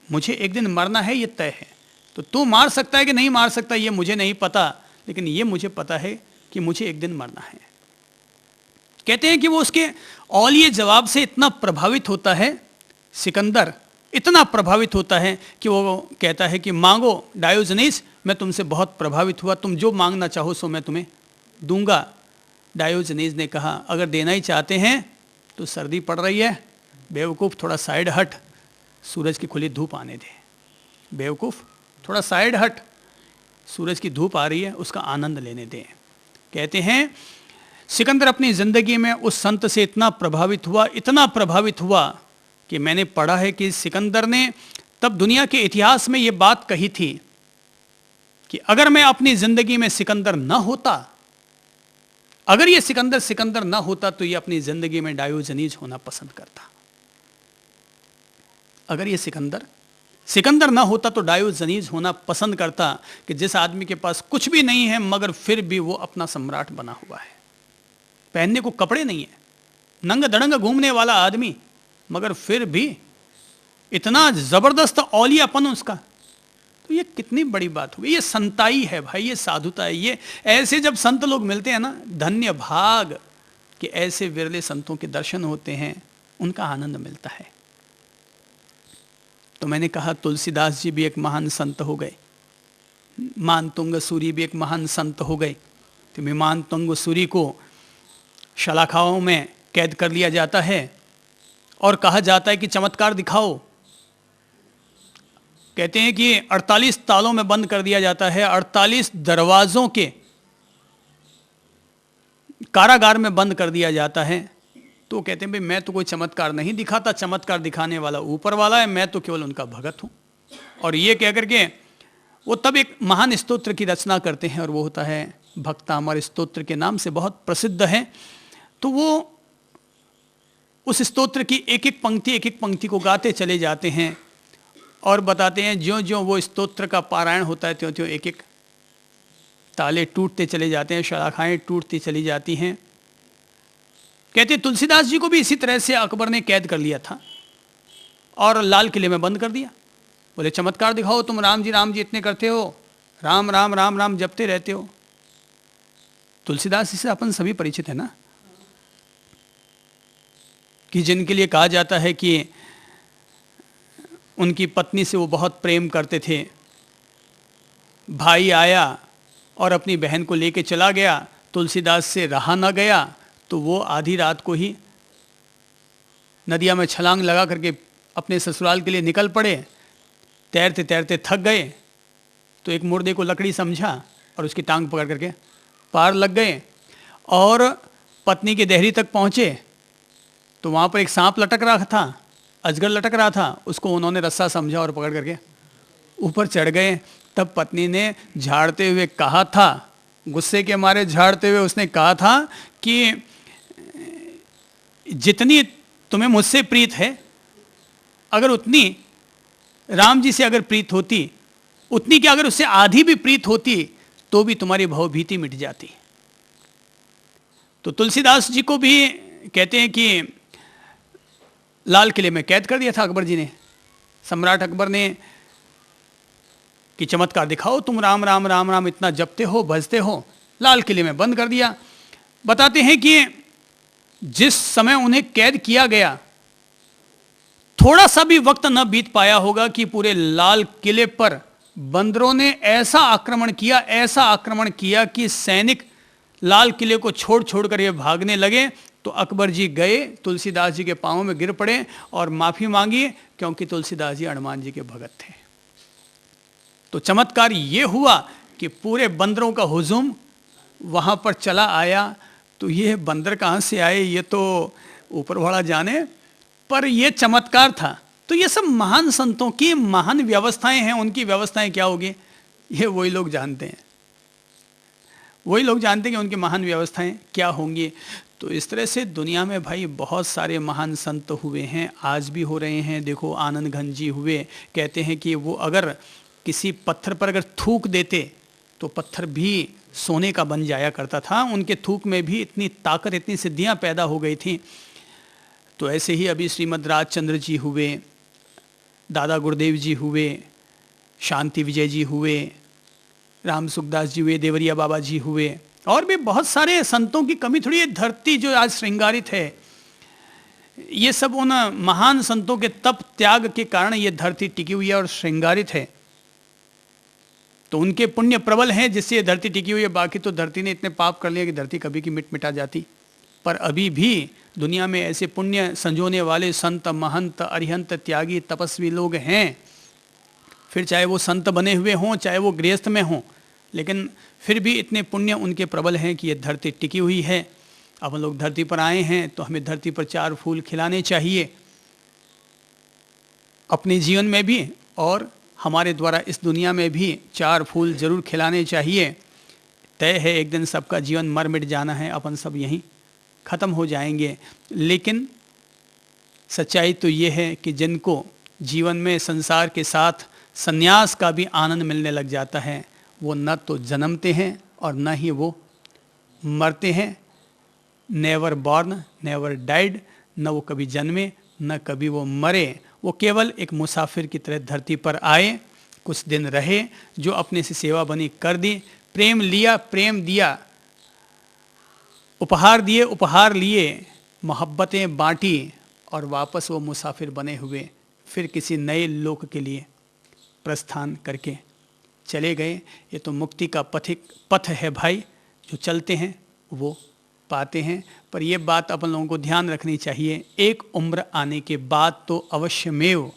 मुझे एक दिन मरना है, ये तय है। तो तू मार सकता है कि नहीं मार सकता ये मुझे नहीं पता, लेकिन ये मुझे पता है कि मुझे एक दिन मरना है। कहते हैं कि वो उसके औलिये जवाब से इतना प्रभावित होता है, सिकंदर इतना प्रभावित होता है कि वो कहता है कि मांगो डायोजनीस, मैं तुमसे बहुत प्रभावित हुआ, तुम जो मांगना चाहो सो मैं तुम्हें दूंगा। डायोजनीस ने कहा, अगर देना ही चाहते हैं तो सर्दी पड़ रही है, बेवकूफ़ थोड़ा साइड हट, सूरज की खुली धूप आने दे। बेवकूफ़ थोड़ा साइड हट, सूरज की धूप आ रही है, उसका आनंद लेने दें। कहते हैं सिकंदर अपनी ज़िंदगी में उस संत से इतना प्रभावित हुआ, इतना प्रभावित हुआ कि मैंने पढ़ा है कि सिकंदर ने तब दुनिया के इतिहास में ये बात कही थी कि अगर मैं अपनी ज़िंदगी में सिकंदर न होता, अगर ये सिकंदर ना होता तो ये अपनी ज़िंदगी में डायोजनीस होना पसंद करता। अगर ये सिकंदर ना होता तो डायोजनीस होना पसंद करता, कि जिस आदमी के पास कुछ भी नहीं है मगर फिर भी वो अपना सम्राट बना हुआ है, पहनने को कपड़े नहीं है, नंग दड़ंग घूमने वाला आदमी, मगर फिर भी इतना जबरदस्त औलियापन उसका। तो ये कितनी बड़ी बात हुई, ये संताई है भाई, ये साधुता है। ये ऐसे जब संत लोग मिलते हैं ना, धन्य भाग कि ऐसे विरले संतों के दर्शन होते हैं, उनका आनंद मिलता है। तो मैंने कहा तुलसीदास जी भी एक महान संत हो गए, मानतुंग सूरी भी एक महान संत हो गए। तो मानतुंग सूरी को शलाखाओं में कैद कर लिया जाता है और कहा जाता है कि चमत्कार दिखाओ। कहते हैं कि 48 तालों में बंद कर दिया जाता है, 48 दरवाजों के कारागार में बंद कर दिया जाता है। तो कहते हैं भाई मैं तो कोई चमत्कार नहीं दिखाता, चमत्कार दिखाने वाला ऊपर वाला है, मैं तो केवल उनका भगत हूं। और ये कह करके वो तब एक महान स्तोत्र की रचना करते हैं, और वो होता है भक्तामर स्तोत्र के नाम से बहुत प्रसिद्ध है। तो वो उस स्तोत्र की एक एक पंक्ति को गाते चले जाते हैं और बताते हैं ज्यों ज्यों वो स्तोत्र का पारायण होता है त्यों त्यों एक एक ताले टूटते चले जाते हैं, शाखाएं टूटती चली जाती हैं। कहते हैं तुलसीदास जी को भी इसी तरह से अकबर ने कैद कर लिया था और लाल किले में बंद कर दिया। बोले चमत्कार दिखाओ, तुम राम जी इतने करते हो, राम राम राम राम जपते रहते हो। तुलसीदास जी से अपन सभी परिचित है ना, कि जिनके लिए कहा जाता है कि उनकी पत्नी से वो बहुत प्रेम करते थे। भाई आया और अपनी बहन को लेके चला गया, तुलसीदास से रहा ना गया, तो वो आधी रात को ही नदिया में छलांग लगा करके अपने ससुराल के लिए निकल पड़े। तैरते तैरते थक गए तो एक मुर्दे को लकड़ी समझा और उसकी टांग पकड़ करके पार लग गए, और पत्नी के देहरी तक पहुँचे तो वहाँ पर एक सांप लटक रहा था, अजगर लटक रहा था, उसको उन्होंने रस्सा समझा और पकड़ करके ऊपर चढ़ गए। तब पत्नी ने झाड़ते हुए कहा था, गुस्से के मारे झाड़ते हुए उसने कहा था कि जितनी तुम्हें मुझसे प्रीत है, अगर उतनी राम जी से अगर प्रीत होती, उतनी कि अगर उससे आधी भी प्रीत होती तो भी तुम्हारी भवभीति मिट जाती। तो तुलसीदास जी को भी कहते हैं कि लाल किले में कैद कर दिया था अकबर जी ने, सम्राट अकबर ने, कि चमत्कार दिखाओ, तुम राम राम राम राम इतना जपते हो भजते हो। लाल किले में बंद कर दिया। बताते हैं कि जिस समय उन्हें कैद किया गया, थोड़ा सा भी वक्त न बीत पाया होगा कि पूरे लाल किले पर बंदरों ने ऐसा आक्रमण किया कि सैनिक लाल किले को छोड़ छोड़ कर ये भागने लगे। तो अकबर जी गए, तुलसीदास जी के पांवों में गिर पड़े और माफी मांगी, क्योंकि तुलसीदास जी हनुमान जी के भगत थे। तो चमत्कार ये हुआ कि पूरे बंदरों का हुजूम वहां पर चला आया। तो ये बंदर कहां से आए ये तो ऊपर वाला जाने, पर ये चमत्कार था। तो ये सब महान संतों की महान व्यवस्थाएं हैं। उनकी व्यवस्थाएं क्या होगी ये वही लोग जानते हैं, वही लोग जानते हैं कि उनकी महान व्यवस्थाएं क्या होंगी। तो इस तरह से दुनिया में भाई बहुत सारे महान संत हुए हैं, आज भी हो रहे हैं। देखो आनंद घन जी हुए, कहते हैं कि वो अगर किसी पत्थर पर अगर थूक देते तो पत्थर भी सोने का बन जाया करता था। उनके थूक में भी इतनी ताकत, इतनी सिद्धियां पैदा हो गई थी। तो ऐसे ही अभी श्रीमद् राजचंद्र जी हुए, दादा गुरुदेव जी हुए, शांति विजय जी हुए, राम सुखदास जी हुए, देवरिया बाबा जी हुए, और भी बहुत सारे संतों की कमी थोड़ी है। धरती जो आज श्रृंगारित है, ये सब उन महान संतों के तप त्याग के कारण ये धरती टिकी हुई है और श्रृंगारित है। तो उनके पुण्य प्रबल हैं जिससे ये धरती टिकी हुई है। बाकी तो धरती ने इतने पाप कर लिए कि धरती कभी की मिटा जाती। पर अभी भी दुनिया में ऐसे पुण्य संजोने वाले संत, महंत, अरिहंत, त्यागी, तपस्वी लोग हैं। फिर चाहे वो संत बने हुए हों, चाहे वो गृहस्थ में हों, लेकिन फिर भी इतने पुण्य उनके प्रबल हैं कि ये धरती टिकी हुई है। अब हम लोग धरती पर आए हैं तो हमें धरती पर 4 फूल खिलाने चाहिए अपने जीवन में भी, और हमारे द्वारा इस दुनिया में भी 4 फूल जरूर खिलाने चाहिए। तय है एक दिन सबका जीवन मर मिट जाना है, अपन सब यहीं ख़त्म हो जाएंगे। लेकिन सच्चाई तो ये है कि जिनको जीवन में संसार के साथ संन्यास का भी आनंद मिलने लग जाता है, वो न तो जन्मते हैं और न ही वो मरते हैं। नेवर बॉर्न नेवर डाइड, न वो कभी जन्मे न कभी वो मरे। वो केवल एक मुसाफिर की तरह धरती पर आए, कुछ दिन रहे, जो अपने से सेवा बनी कर दी, प्रेम लिया, प्रेम दिया, उपहार दिए, उपहार लिए, मोहब्बतें बांटी, और वापस वो मुसाफिर बने हुए फिर किसी नए लोक के लिए प्रस्थान करके चले गए। ये तो मुक्ति का पथ है भाई, जो चलते हैं वो पाते हैं। पर ये बात अपन लोगों को ध्यान रखनी चाहिए, एक उम्र आने के बाद तो अवश्यमेव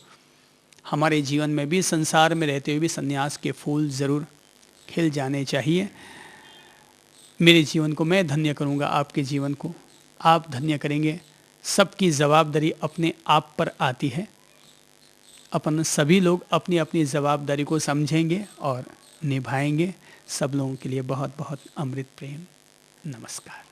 हमारे जीवन में भी, संसार में रहते हुए भी, संन्यास के फूल ज़रूर खिल जाने चाहिए। मेरे जीवन को मैं धन्य करूँगा, आपके जीवन को आप धन्य करेंगे। सबकी जवाबदारी अपने आप पर आती है। अपन सभी लोग अपनी अपनी जवाबदारी को समझेंगे और निभाएंगे। सब लोगों के लिए बहुत बहुत अमृत प्रेम। नमस्कार।